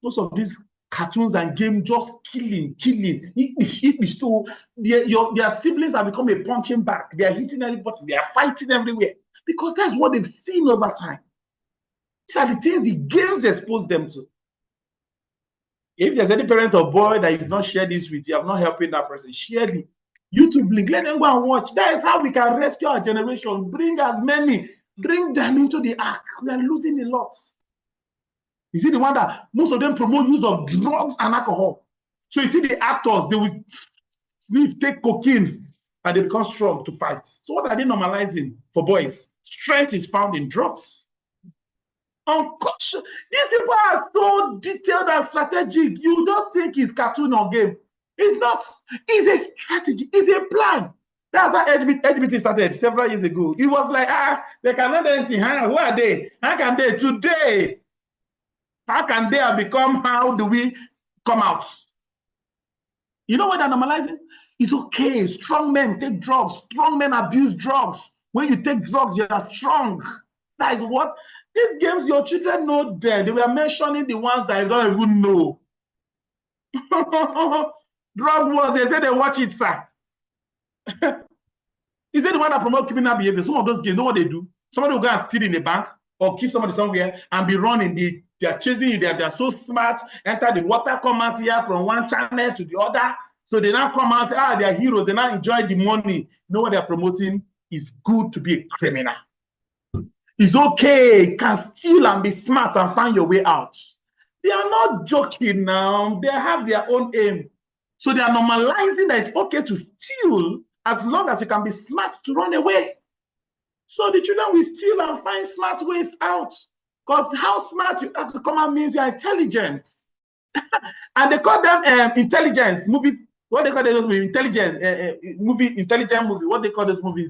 Most of these cartoons and games just killing. So their siblings have become a punching bag. They are hitting everybody. They are fighting everywhere because that's what they've seen over time. These are the things the games expose them to. If there's any parent or boy that you've not shared this with, you have not helping that person, share the YouTube link. Let them go and watch. That is how we can rescue our generation. Bring them into the ark. We are losing a lot. You see the one that most of them promote use of drugs and alcohol. So you see the actors, they will take cocaine and they become strong to fight. So what are they normalizing for boys? Strength is found in drugs. Unconscious. These people are so detailed and strategic. You don't think it's cartoon or game. It's not. It's a strategy. It's a plan. That's how LGBT started several years ago. It was like, they cannot do anything. Who are they? How can they? Today, how can they have become? How do we come out? You know what they're normalizing? It's okay. Strong men take drugs. Strong men abuse drugs. When you take drugs, you are strong. That is what these games your children know there. They were mentioning the ones that you don't even know. Drug wars, they say they watch it, sir. Is it the one that promotes criminal behavior? Some of those games, know what they do? Somebody will go and steal in a bank or kill somebody somewhere and be running. They are chasing you. They are so smart. Enter the water, come out here from one channel to the other. So they now come out, they are heroes. They now enjoy the money. You know what they're promoting? It's good to be a criminal. It's okay. Can steal and be smart and find your way out. They are not joking now. They have their own aim. So they are normalizing that it's okay to steal as long as you can be smart to run away. So the children will steal and find smart ways out. Because how smart you have to come out means you are intelligent. And they call them intelligence movies. What they call those movies? Intelligence intelligent movie. What they call those movies?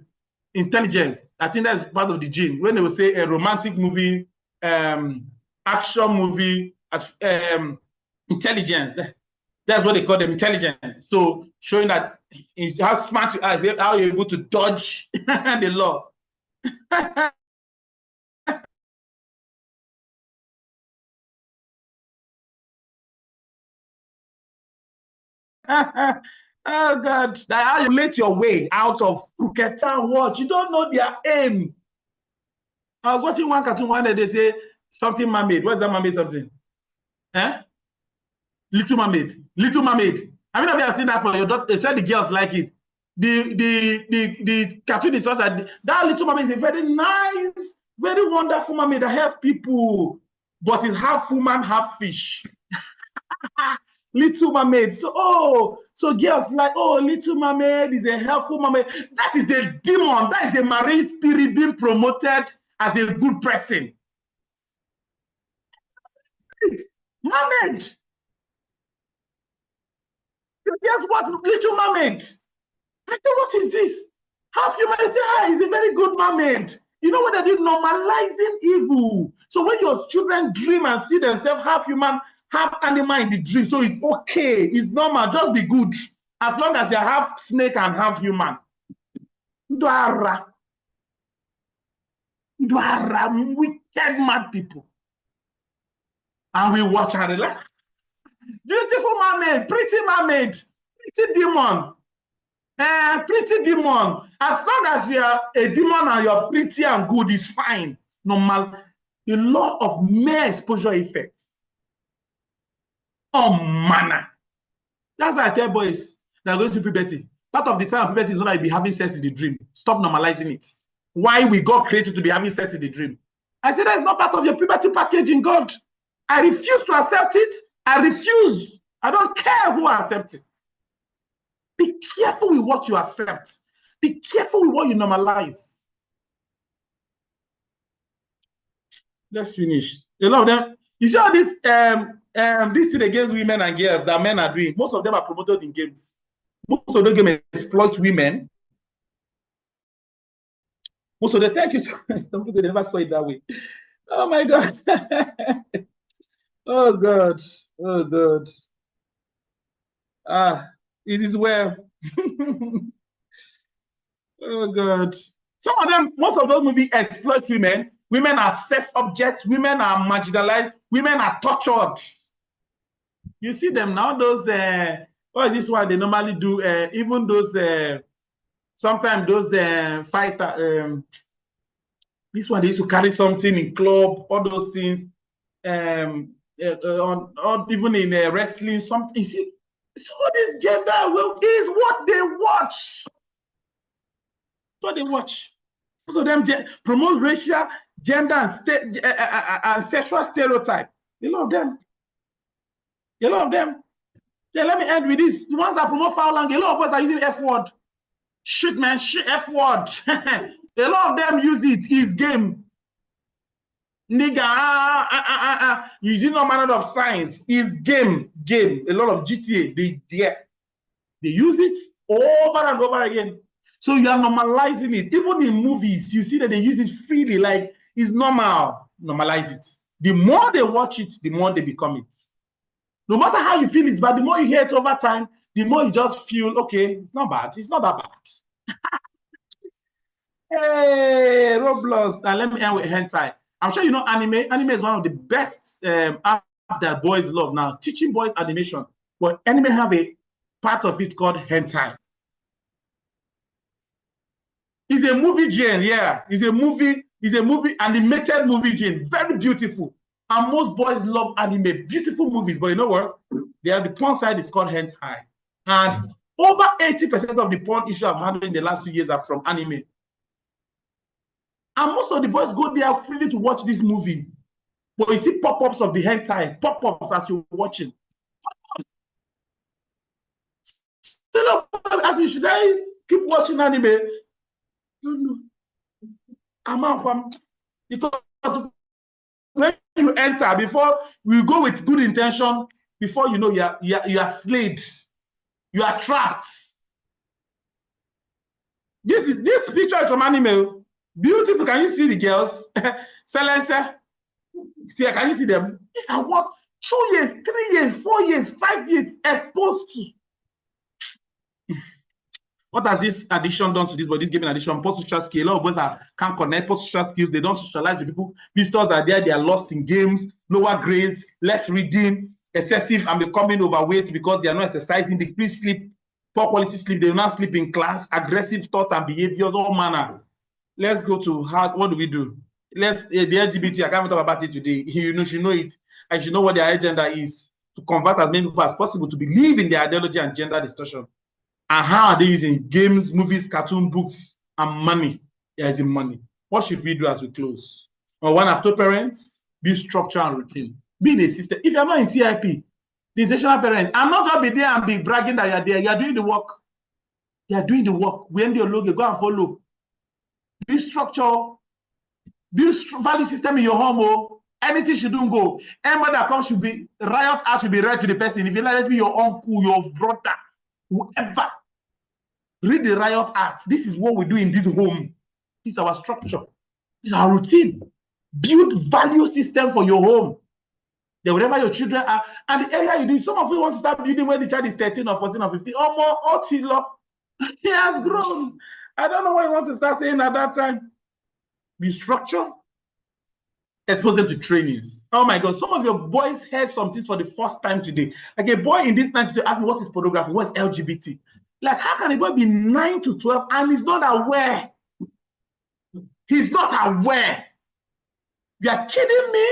Intelligence. I think that's part of the gene. When they will say a romantic movie, action movie, intelligence. That's what they call them, intelligence. So showing that how smart you are, how you're able to dodge the law. Oh God, that how you make your way out of crooked town watch. You don't know their aim. I was watching one cartoon one day, they say something mermaid. What's that mermaid something? Little Mermaid. Little Mermaid. I mean, if you have seen that for your daughter, the girls like it. The cartoon is such that Little Mermaid is a very nice, very wonderful mermaid that helps people, but it's half woman, half fish. Little Mermaid. So girls like, Little Mermaid is a helpful mermaid. That is a demon. That is a marine spirit being promoted as a good person. Mermaid. Guess what? Little Mermaid. I said, what is this? Half humanity is a very good mermaid. You know what they do? Normalizing evil. So when your children dream and see themselves half human, half animal in the dream, so it's okay. It's normal. Just be good. As long as you're half snake and half human. Dwara, wicked mad people. And we watch and relax. Beautiful mermaid, pretty demon. Pretty demon. As long as you are a demon and you're pretty and good, is fine. Normal. The law of mere exposure effects. Oh, manner. That's why I tell boys that are going to puberty. Part of the sign of puberty is not like be having sex in the dream. Stop normalizing it. Why we got created to be having sex in the dream? I said that is not part of your puberty package in God. I refuse to accept it. I refuse. I don't care who accepts it. Be careful with what you accept. Be careful with what you normalize. Let's finish. A lot of them, you see all this thing against women and girls that men are doing. Most of them are promoted in games. Most of the games exploit women. Most of the thank you. Some people never saw it that way. Oh my God. Oh God. Oh God. It is well. Oh God. Some of them, most of those movies exploit women. Women are sex objects. Women are marginalized. Women are tortured. You see them now, those, what is this one they normally do? Even those, sometimes those fighter, this one they used to carry something in club, all those things, even in wrestling, something. You see, so this gender is what they watch. What they watch. Most of them promote racial, gender, and sexual stereotype. A lot of them. A lot of them. Yeah, let me end with this. The ones that promote foul language, a lot of us are using F word. Shit, man, shit, F word. A lot of them use it. It's game. Nigga, you do not manner of science. It's game. A lot of GTA, they use it over and over again. So you are normalizing it. Even in movies, you see that they use it freely, like it's normal. Normalize it. The more they watch it, the more they become it. No matter how you feel it's bad, the more you hear it over time, the more you just feel, okay, it's not bad. It's not that bad. Hey, Roblox. Now let me end with hentai. I'm sure you know anime. Anime is one of the best app that boys love now. Teaching boys animation. But anime have a part of it called hentai. It's a movie genre, yeah. It's a movie, animated movie genre. Very beautiful. And most boys love anime. Beautiful movies. But you know what? They have the porn side is called hentai. And over 80% of the porn issues I've handled in the last few years are from anime. And most of the boys go there freely to watch this movie. But you see pop-ups of the hentai, pop-ups as you're watching. Still, as you should I keep watching anime? No. I'm out. Because when you enter, before we go with good intention, before you know you are slayed, you are trapped. This picture is from anime. Beautiful. Can you see the girls? Silencer. See, can you see them? These are what 2 years, 3 years, 4 years, 5 years exposed to. What has this addiction done to this body? This giving addiction, post-social skill. A lot of boys that can't connect post-social skills. They don't socialize with people. Visitors are there. They are lost in games, lower grades, less reading, excessive and becoming overweight because they are not exercising, decreased sleep, poor quality sleep. They will not sleep in class, aggressive thoughts and behaviors, all manner. Let's go to how. What do we do? Let's the LGBT. I can't talk about it today. You should know it. I should know what their agenda is to convert as many people as possible to believe in their ideology and gender distortion. And how are they using games, movies, cartoon books, and money? They're using money. What should we do as we close? Well, one after parents, build structure and routine. Being a system. If you're not in TIP, the intentional parent, I'm not going to be there and be bragging that you're there. You're doing the work. You're doing the work. When your logo, go and follow. Build structure. Build value system in your home. Oh. Anything shouldn't go. Anybody that comes should be, riot act should be read to the person. If you let it be your uncle, your brother, whoever. Read the riot act. This is what we do in this home. This is our structure. This is our routine. Build value system for your home. Then wherever your children are, and the area you do, some of you want to start building when the child is 13 or 14 or 15. Or more, he has grown. I don't know why you want to start saying at that time. Be structure. Expose them to trainings. Oh my God, some of your boys heard some things for the first time today. Like a boy in this time today asked me, what is pornography? What is LGBT? Like, how can a boy be 9 to 12 and he's not aware? He's not aware. You are kidding me?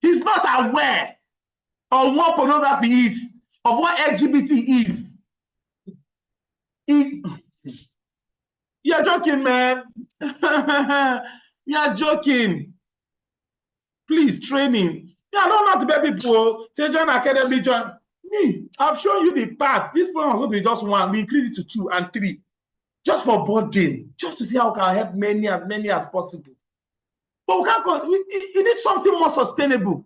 He's not aware of what pornography is, of what LGBT is. You're joking, man. You're joking. Please, training. Yeah, I don't know to be people. Say, John Academy, John. Me, I've shown you the path. This program will be just one. We increase it to 2 and 3. Just for boarding. Just to see how we can help many as possible. But we can't, you need something more sustainable.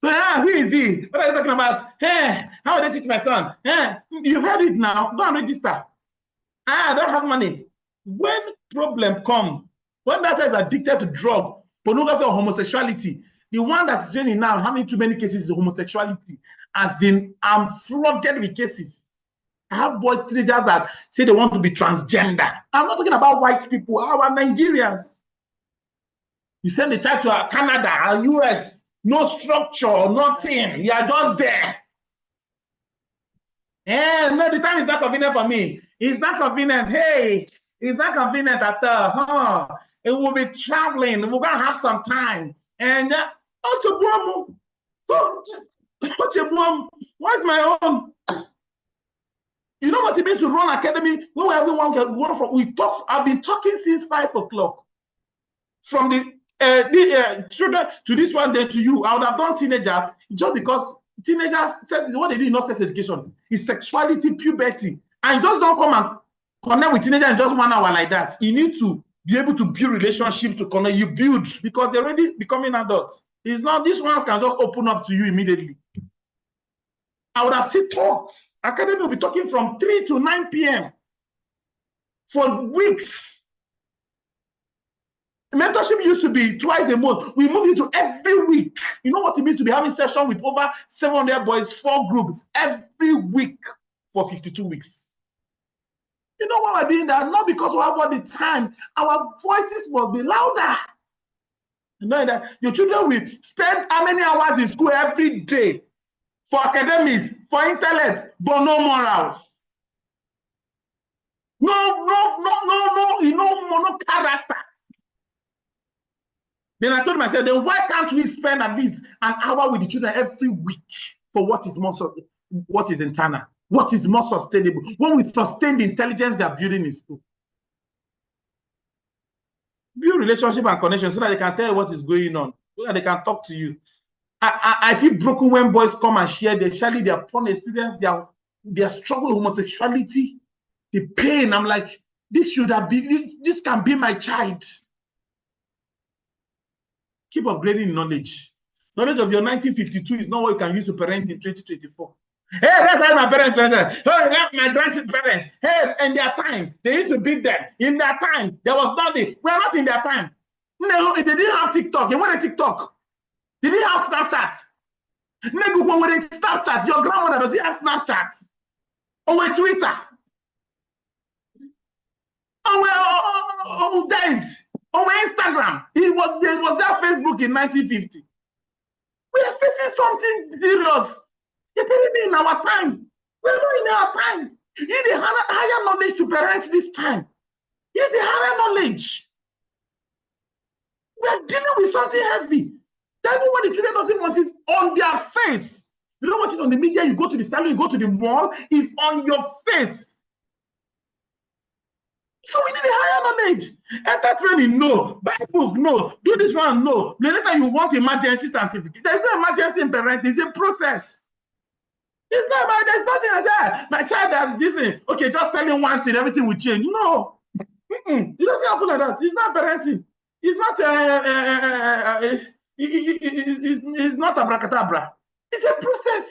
So, who is he? What are you talking about? Hey, how would I teach my son? Hey, you've heard it now. Go and register. I don't have money. When problem come, when that guy is addicted to drug, pornography, or homosexuality, the one that is training now, having too many cases is homosexuality. As in, I'm flooded with cases. I have boys, teenagers that say they want to be transgender. I'm not talking about white people, our Nigerians. You send the child to Canada or US, no structure, nothing. You are just there. Yeah, no, the time is not convenient for me. It's not convenient. Hey, it's not convenient at all. It will be traveling. We're going to have some time. And, what's my own? You know what it means to run academy? When everyone can run from. I've been talking since 5 o'clock. From the children to this one, then to you. I would have done teenagers just because teenagers, what they do in not sex education is sexuality, puberty. And just don't come and connect with teenagers in just 1 hour like that. You need to be able to build relationship to connect. You build because they're already becoming adults. It's not, these ones can just open up to you immediately. I would have seen talks. Academy will be talking from 3 to 9 p.m. for weeks. Mentorship used to be twice a month. We moved into every week. You know what it means to be having session with over 700 boys, 4 groups, every week for 52 weeks. You know why we're doing that? Not because we have all the time. Our voices must be louder. You know that your children will spend how many hours in school every day for academics, for intellect, but no morals. No character. Then I told myself, then why can't we spend at least an hour with the children every week for what is internal, what is more sustainable, when we sustain the intelligence they are building in school. Build relationship and connection so that they can tell you what is going on, so that they can talk to you. I feel broken when boys come and share their porn experience, their struggle with homosexuality, the pain. I'm like, this can be my child. Keep upgrading knowledge. Knowledge of your 1952 is not what you can use to parent in 2024. Hey, that's how my parents parents. Hey, that's my grandparents. Hey, in their time, they used to beat them. In their time, there was nothing. We're not in their time. No, they didn't have TikTok. They wanted TikTok. They didn't have Snapchat. When we Snapchat, your grandmother doesn't have Snapchat. Or Twitter. Oh, guys. On Instagram, there was that Facebook in 1950. We are facing something serious. You're telling me in our time. We're not in our time. You need a higher knowledge to parent this time. You need a higher knowledge. We are dealing with something heavy. That's what the children doesn't want is on their face. You don't want it on the media, you go to the salon, you go to the mall, it's on your face. So we need a higher knowledge. Enter training, no. Buy book, no. Do this one, no. Later you want emergency certificate. There's no emergency in parenting. It's a process. It's not about, there's nothing like that. My child has this thing. Okay, just tell him one thing, everything will change. No. It doesn't happen like that. It's not parenting. It's not it's not abracadabra. It's a process.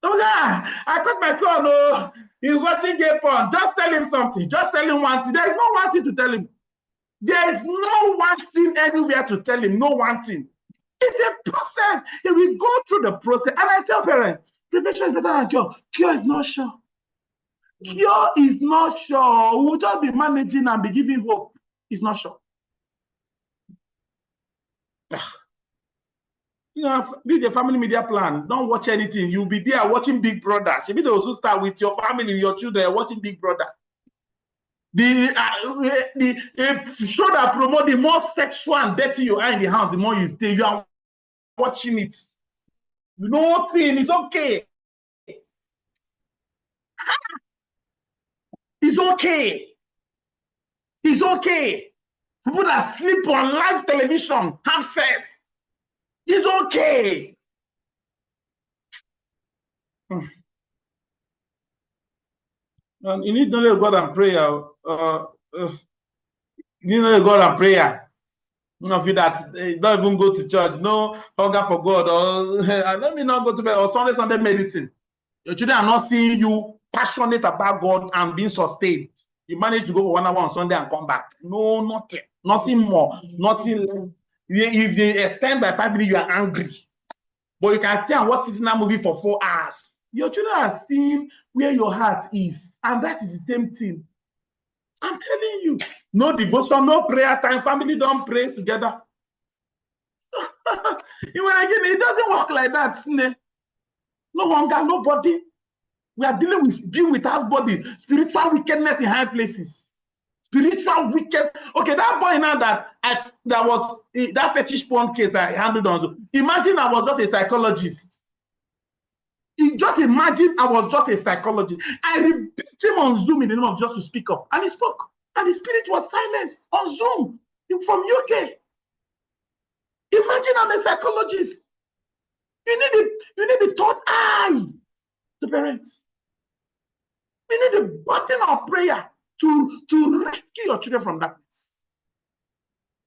Oh yeah, I caught my son. Oh, he's watching gay porn. Just tell him something. Just tell him one thing. There is no one thing to tell him. There is no one thing anywhere to tell him. No one thing. It's a process. If we go through the process, and I tell parents, prevention is better than cure. Cure is not sure. Cure is not sure. We'll just be managing and be giving hope. It's not sure. You know, build a family media plan. Don't watch anything. You'll be there watching Big Brother. Should be those who start with your family, your children, watching Big Brother. The show that promote the more sexual and dirty you are in the house, the more you stay. You are watching it. You know what thing? It's okay. It's okay. It's okay. People that sleep on live television have sex. It's okay. And you need knowledge of God and prayer. You need knowledge of God and prayer. None of you that don't even go to church, no hunger for God, or let me not go to bed, or Sunday medicine. Your children are not seeing you passionate about God and being sustained. You manage to go for 1 hour on Sunday and come back. No, nothing more, nothing less. If they extend by 5 minutes, you are angry. But you can stay and watch seasonal movie for 4 hours. Your children are seeing where your heart is, and that is the same thing. I'm telling you, no devotion, no prayer time. Family don't pray together. It doesn't work like that. No hunger, nobody. We are dealing with house body, spiritual wickedness in high places. Spiritual wicked. Okay, that boy now that was that fetish porn case I handled on. Imagine I was just a psychologist. Just imagine I was just a psychologist. I rebuked him on Zoom in the name of just to speak up, and he spoke, and the spirit was silenced on Zoom from UK. Imagine I'm a psychologist. You need the third eye, the parents. We need a button of prayer to rescue your children from darkness.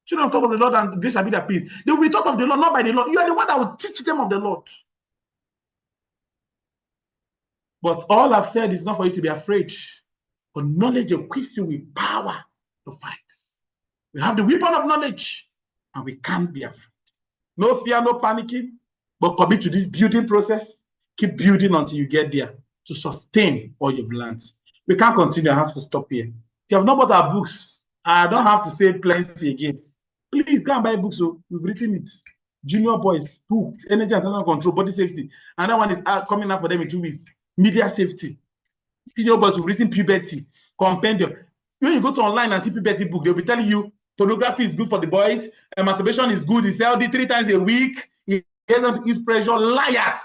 Children talk of the Lord and grace shall be their peace. They will be taught of the Lord, not by the Lord. You are the one that will teach them of the Lord. But all I've said is not for you to be afraid. But knowledge equips you with power to fight. We have the weapon of knowledge, and we can't be afraid. No fear, no panicking, but commit to this building process. Keep building until you get there to sustain all you've learned. We can't continue. I have to stop here. If you have not bought our books, I don't have to say plenty again. Please go and buy books. So we've written it. Junior boys, book, energy and internal control, body safety. Another one is coming up for them in 2 weeks. Media safety. Senior boys, we've written puberty, compendium. When you go to online and see puberty book, they'll be telling you pornography is good for the boys, masturbation is good, it's healthy 3 times a week, it doesn't ease pressure. Liars.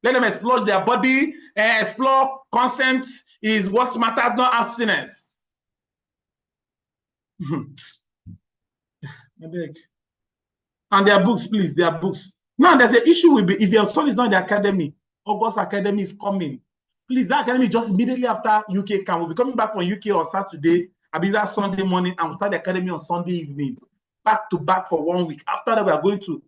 Let them explore their body, explore consent is what matters, not abstinence. And their books, please, their books. Now, there's an issue with if your son is not in the academy, August academy is coming. Please, that academy just immediately after UK camp. We'll be coming back from UK on Saturday. I'll be there Sunday morning, and we'll start the academy on Sunday evening. Back to back for 1 week. After that, we are going to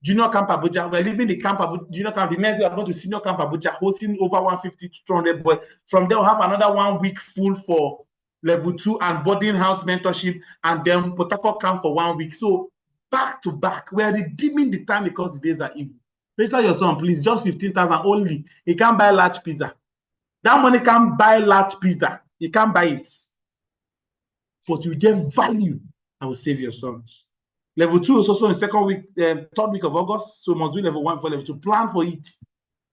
Junior Camp Abuja. We're leaving the camp Junior Camp. The next day, we're going to Senior Camp Abuja, hosting over 150 to 200 boys. From there, we'll have another 1 week full for level 2 and boarding house mentorship, and then protocol camp for 1 week. So back to back, we're redeeming the time because the days are evil. Register your son, please. Just 15,000 only. He can't buy large pizza. That money can't buy large pizza. You can't buy it. But you get value. I will save your sons. Level 2 is also in second week, 3rd week of August. So must do level 1 for level 2. Plan for it.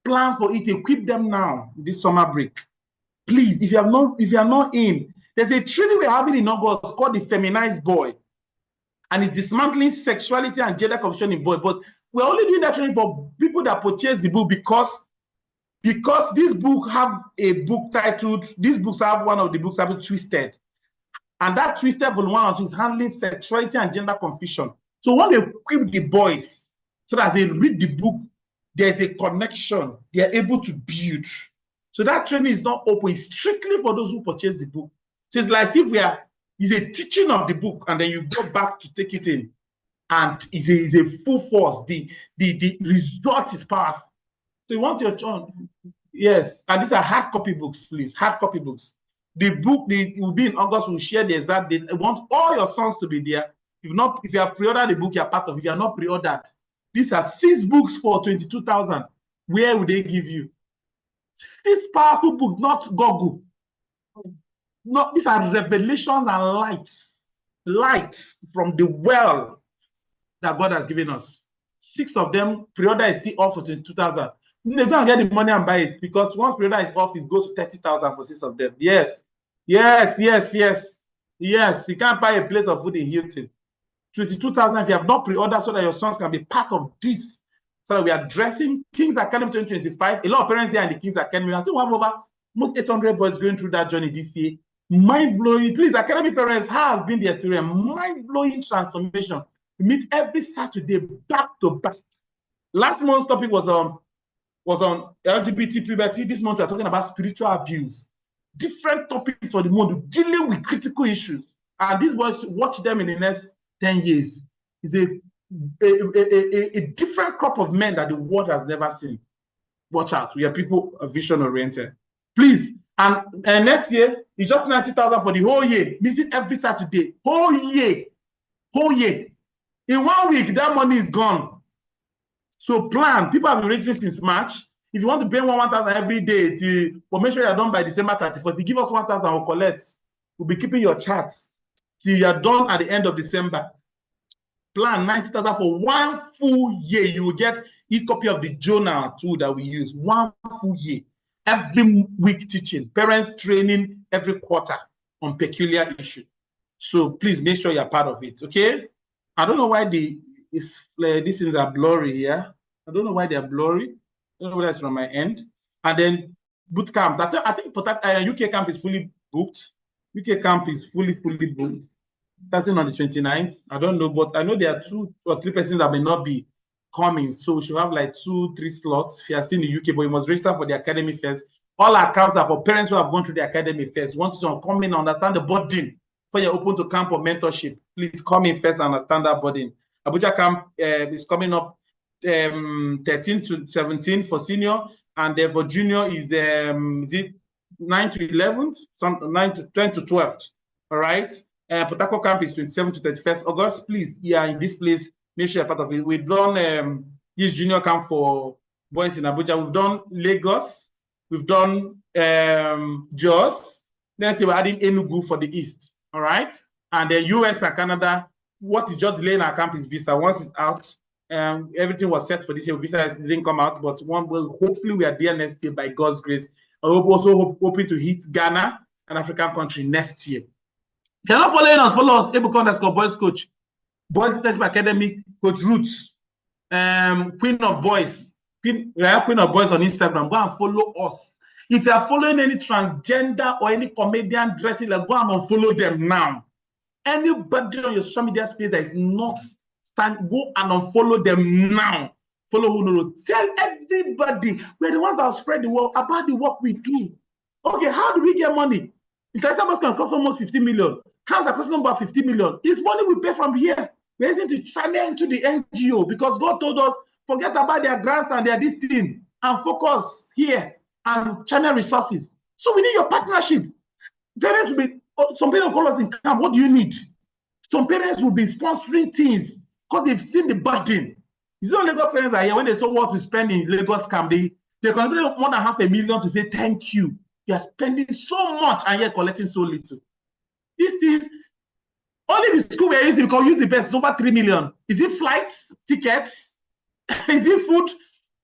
Plan for it. Equip them now this summer break. Please, if you are not in, there's a training we're having in August called the Feminized Boy. And it's dismantling sexuality and gender confusion in boys. But we're only doing that training for people that purchase the book because this book have a book titled, these books have one of the books titled Twisted. And that Twisted volume 1 and 2 is handling sexuality and gender confusion. So when they equip the boys so that as they read the book, there's a connection, they're able to build. So that training is not open, it's strictly for those who purchase the book. So it's like if it's a teaching of the book, and then you go back to take it in, and it's a full force. The result is powerful. So you want your child, yes, and these are hard copy books, please, hard copy books. The book, it will be in August, we'll share the exact date. I want all your sons to be there. If you have pre-ordered the book, you're part of it. If you are not pre-ordered, these are 6 books for 22,000. Where would they give you? 6 powerful books, not Google. No, these are revelations and lights from the well that God has given us. 6 of them, pre-order is still off for 22,000. They go and get the money and buy it, because once pre-order is off, it goes to 30,000 for 6 of them. Yes. You can't buy a plate of food in Hilton. 22,000 if you have not pre-ordered, so that your sons can be part of this. So that we are addressing King's Academy 2025. A lot of parents here in the King's Academy. I think we have over almost 800 boys going through that journey this year. Mind-blowing. Please, Academy parents, how has been the experience? Mind-blowing transformation. We meet every Saturday back to back. Last month's topic was on LGBT puberty. This month we are talking about spiritual abuse. Different topics for the month, dealing with critical issues. And these boys, watch them in the next 10 years. It's a different crop of men that the world has never seen. Watch out. We are people vision-oriented. Please. And next year, it's just 90,000 for the whole year. Meeting every Saturday. Whole year. In 1 week, that money is gone. So plan. People have been registering since March. If you want to pay 1,000 every day, we'll make sure you're done by December 31st. If you give us 1,000, we'll collect. We'll be keeping your charts till you're done at the end of December. Plan 90,000 for 1 full year. You will get a copy of the journal too that we use. 1 full year. Every week teaching. Parents training every quarter on peculiar issues. So please make sure you're part of it. Okay? I don't know why these things are blurry here. I don't know why they're blurry. I don't know whether it's from my end. And then boot camps. I think UK camp is fully booked. UK camp is fully booked. Starting on the 29th. I don't know, but I know there are 2 or 3 persons that may not be coming. So we should have like 2-3 slots if you are still in the UK, but you must register for the academy first. All accounts are for parents who have gone through the academy first. Want to come in and understand the burden before you're open to camp or mentorship. Please come in first and understand that burden. Abuja camp is coming up 13 to 17 for senior, and for junior is it 9 to 11th, 9 to 10 to 12th. All right. Port Harcourt camp is 27 to 31st August. Please, in this place, make sure you're part of it. We've done this junior camp for boys in Abuja. We've done Lagos. We've done Jos. Next year, we're adding Enugu for the East. All right. And then US and Canada. What is just delaying our camp is visa. Once it's out, everything was set for this year. Visa didn't come out, but hopefully we are there next year by God's grace. I hope also hoping to hit Ghana, an African country, next year. If you're not following us, follow us. Ebuka_boys coach, Boys Leadership Academy coach Roots, Queen of Boys on Instagram. Go and follow us. If you are following any transgender or any comedian dressing, go and unfollow them now. Anybody on your social media space that is not go and unfollow them now. Follow who knows. Tell everybody we're the ones that will spread the word about the work we do. Okay, how do we get money? International bus can cost almost 50 million. Cars are costing about 50 million. It's money we pay from here. We're going to channel into the NGO because God told us, forget about their grants and their this thing and focus here and channel resources. So we need your partnership. Parents will be, some parents call us in camp, what do you need? Some parents will be sponsoring things because they've seen the burden. You know, Lagos parents are here, when they saw what we spend in Lagos camp, they contribute more than $500,000 to say thank you. You are spending so much and yet collecting so little. These things, only the school we're using, because use the best, is over 3 million. Is it flights, tickets? Is it food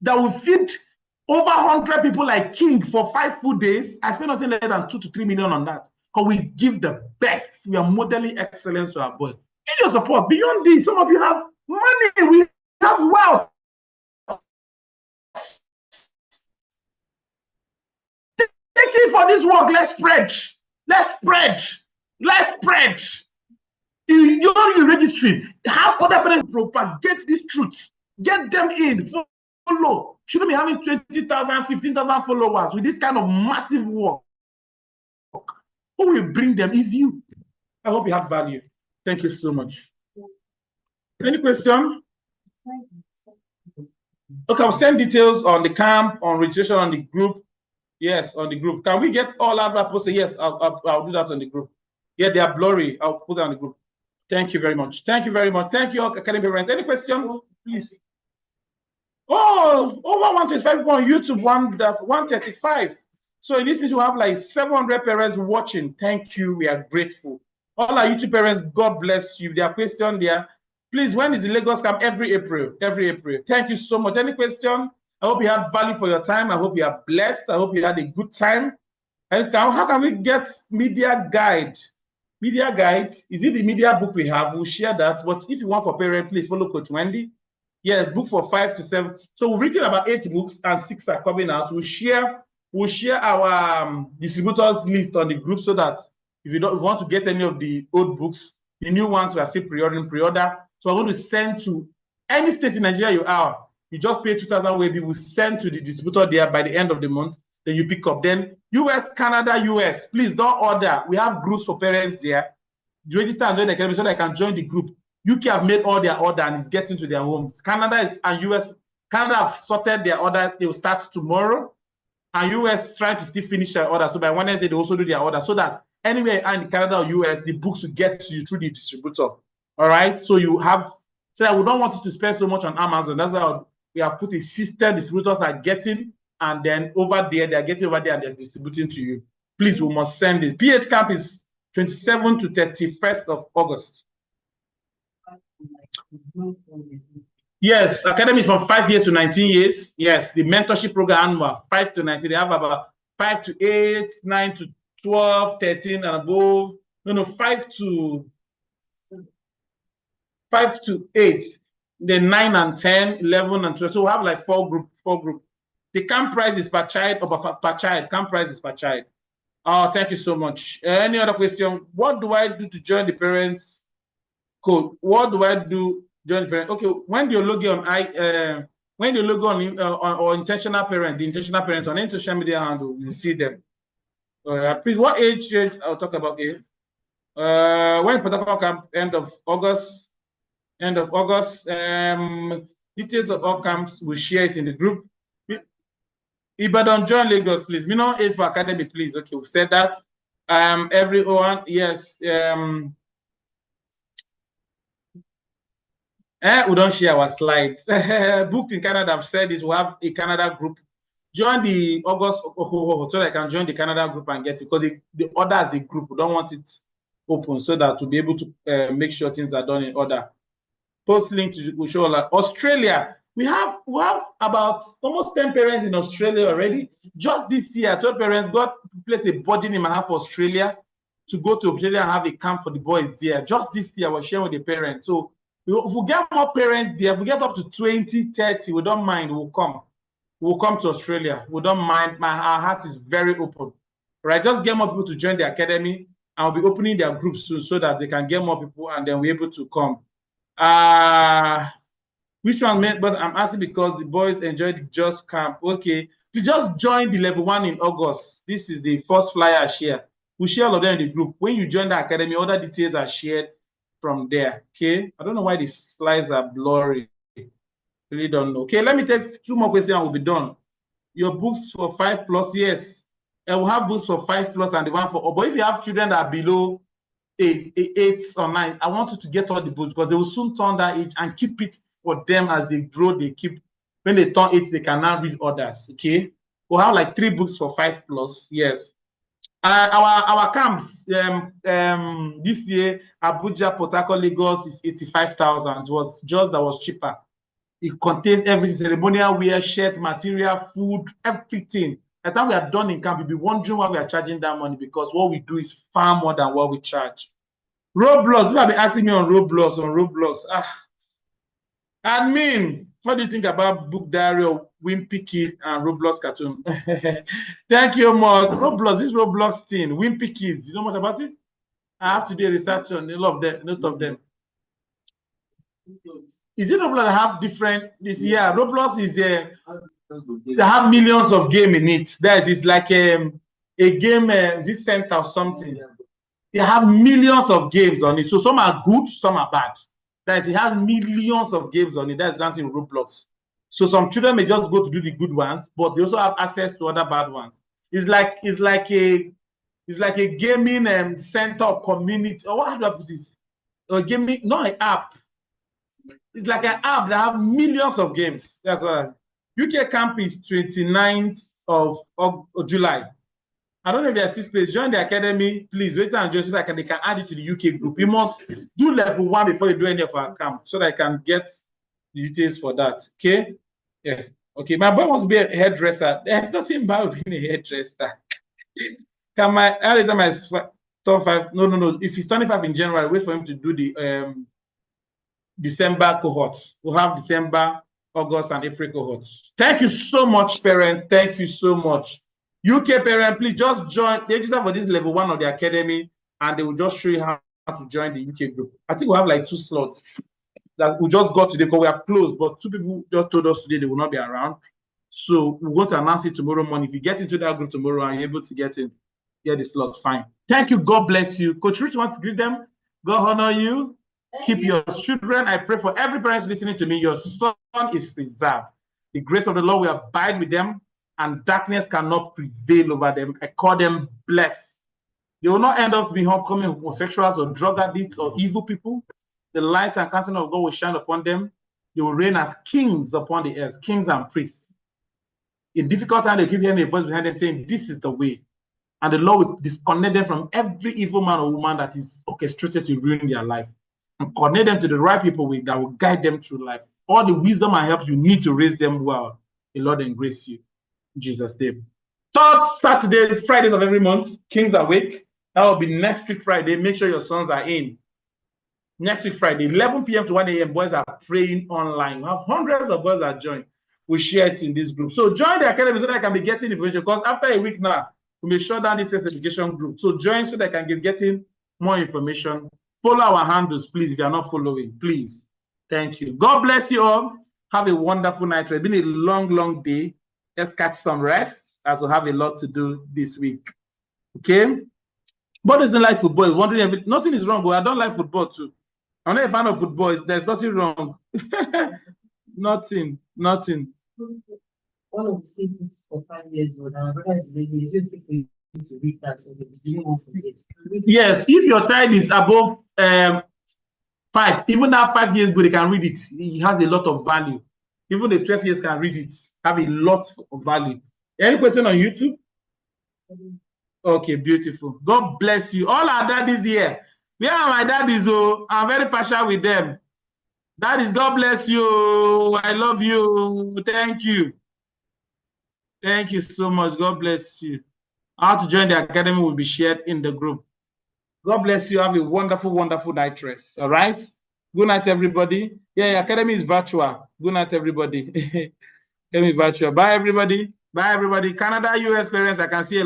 that will feed over 100 people like King for 5 full days? I spend nothing less than 2 to 3 million on that. Because we give the best. We are modeling excellence to our boys. Need your support. Beyond this, some of you have money. We have wealth. Take it for this work. Let's spread. Let's spread. Let's spread. You're registering. Have other parents propagate these truths. Get them in. Follow. Shouldn't be having 20,000, 15,000 followers with this kind of massive work. Who will bring them is you. I hope you have value. Thank you so much. Any question? Okay, I'll send details on the camp, on registration on the group. Yes, on the group. Can we get all our posted? Yes, I'll do that on the group. Yeah, they are blurry. I'll put it on the group. Thank you very much. Thank you very much. Thank you, Academy parents. Any question? Please. Oh, over 125 people on YouTube, 135. So in this means we have like 700 parents watching. Thank you. We are grateful. All our YouTube parents, God bless you. If there are questions there, Please, when is the Lagos camp? Every April. Every April. Thank you so much. Any question? I hope you had value for your time. I hope you are blessed. I hope you had a good time. And how can we get media guide? Media guide, is it the media book we have? We'll share that. But if you want for parent, please follow Coach Wendy. Yeah, book for 5 to 7. So we've written about 8 books and 6 are coming out. We'll share our distributors list on the group so that if you want to get any of the old books, the new ones we are still pre-order. So I'm going to send to any state in Nigeria you are. You just pay 2,000 WAB. We'll send to the distributor there by the end of the month. Then you pick up. Then US, Canada, US. Please don't order. We have groups for parents there. You register and join the academy so that I can join the group. UK have made all their order and it's getting to their homes. Canada and US, Canada have sorted their order. They will start tomorrow. And US trying to still finish their order. So by Wednesday, they also do their order so that anywhere in Canada or US, the books will get to you through the distributor. All right. So you have, so we don't want you to spend so much on Amazon. That's why we have put a system distributors are getting, and then over there, they're getting over there and they're distributing to you. Please, we must send it. PH Camp is 27th to 31st of August. Yes, academy from 5 years to 19 years. Yes, the mentorship program 5 to 19. They have about 5 to 8, 9 to 12, 13 and above. No, 5 to 8. Then 9 and 10, 11 and 12. So we have like 4 group. The camp price is per child or per child. Camp price is per child. Oh, thank you so much. Any other question? What do I do to join the parents code? What do I do join the parents? Okay, when you log on when you log on or intentional parent, the intentional parents on any social media handle, you see them. Please, what age I'll talk about here? When protocol camp, end of August. Details of all camps, we'll share it in the group. Ibadan, join Lagos, please. Me no aid for academy, please. Okay, we've said that. Everyone, yes. We don't share our slides. Booked in Canada, I've said it. We'll have a Canada group. Join the August so I can join the Canada group and get it, because the order as a group, we don't want it open so that to be able to make sure things are done in order. Post link to show like Australia. We have about almost 10 parents in Australia already. Just this year, 12 parents got placed a burden in my hand for Australia to go to Australia and have a camp for the boys there. Just this year, we're sharing with the parents. So if we get more parents there, if we get up to 20, 30, we don't mind, we'll come. We'll come to Australia. We don't mind. Our heart is very open. Right? Just get more people to join the academy, and we'll be opening their groups soon so that they can get more people and then we're able to come. Which one meant? But I'm asking because the boys enjoyed the Just Camp. Okay, you just joined the level 1 in August. This is the first flyer I share. We share all of them in the group. When you join the academy, other details are shared from there. Okay, I don't know why these slides are blurry. Really don't know. Okay, let me take 2 more questions and we'll be done. Your books for 5+, yes. And we'll have books for 5+ and the one for, but if you have children that are below 8 or 9, I want you to get all the books because they will soon turn that age and keep it for them as they grow. They keep, when they turn 8, they can now read others. Okay, we'll have like 3 books for 5+. Yes. Our camps this year, Abuja, Port Harcourt, Lagos is 85,000. It was just that was cheaper. It contains everything: ceremonial wear, shirt, material, food, everything. By the time we are done in camp, you'll be wondering why we are charging that money, because what we do is far more than what we charge. Roblox, you have been asking me on Roblox. Admin, what do you think about Book Diary of Wimpy Kid and Roblox cartoon? Thank you, Mark. Roblox, this Roblox thing, Wimpy Kids, you know much about it? I have to do a research on a lot of them. Is it Roblox that have different? Yeah, Roblox is they have millions of games in it. That is like a game, this center or something. They have millions of games on it. So some are good, some are bad. That it has millions of games on it. That's something Roblox. So some children may just go to do the good ones, but they also have access to other bad ones. It's like a gaming center or community. Or what do I put this? A gaming, not an app. It's like an app that have millions of games. That's what UK camp is 29th of July. I don't know if there's 6 places. Join the academy, please. Wait and join so that they can add you to the UK group. You must do level 1 before you do any of our camp so that I can get the details for that. Okay? Yeah. Okay. My boy wants to be a hairdresser. There's nothing bad with being a hairdresser. Can my top 5? No. If he's 25 in January, wait for him to do the December cohorts. We'll have December, August, and April cohorts. Thank you so much, parents. Thank you so much. UK parent, please just join. They register for this level 1 of the academy, and they will just show you how to join the UK group. I think we'll have like 2 slots that we just got today because we have closed, but 2 people just told us today they will not be around. So we're going to announce it tomorrow morning. If you get into that group tomorrow and you're able to get the slot, fine. Thank you. God bless you. Coach Rich wants to greet them. God honor you. Keep your children. I pray for every parent listening to me. Your son is preserved. The grace of the Lord will abide with them, and darkness cannot prevail over them. I call them blessed. They will not end up being homecoming homosexuals or drug addicts or evil people. The light and counsel of God will shine upon them. They will reign as kings upon the earth, kings and priests. In difficult times, they keep hearing a voice behind them saying, "This is the way." And the Lord will disconnect them from every evil man or woman that is orchestrated to ruin their life, and connect them to the right people that will guide them through life. All the wisdom and help you need to raise them well. The Lord embrace you. In Jesus' name. 3rd Saturdays, Fridays of every month, Kings Awake. That will be next week Friday. Make sure your sons are in. Next week Friday, 11 p.m. to 1 a.m. Boys are praying online. We have hundreds of boys that join. We share it in this group. So join the academy so that I can be getting information, because after a week now, we may shut down this certification group. So join so that I can be getting more information. Follow our handles, please, if you are not following, please. Thank you. God bless you all. Have a wonderful night. It's been a long, long day. Let's catch some rest, as we'll have a lot to do this week. Okay? But doesn't like football. Wondering if nothing is wrong, but I don't like football too. I'm not a fan of football. There's nothing wrong. Nothing. One of the secrets for 5 years old, and my brother is to read that at the beginning of it. Yes, if your child is above 5, even that 5 years good, they can read it. It has a lot of value. Even the 12 years can read it. Have a lot of value. Any question on YouTube? Okay, beautiful. God bless you. All our daddies here. Where are my daddies? Oh, I'm very partial with them. Daddies, God bless you. I love you. Thank you. Thank you so much. God bless you. How to join the academy will be shared in the group. God bless you. Have a wonderful, wonderful night rest. All right. Good night, everybody. Yeah, academy is virtual. Good night, everybody. Academy virtual. Bye, everybody. Bye, everybody. Canada, US parents, I can see a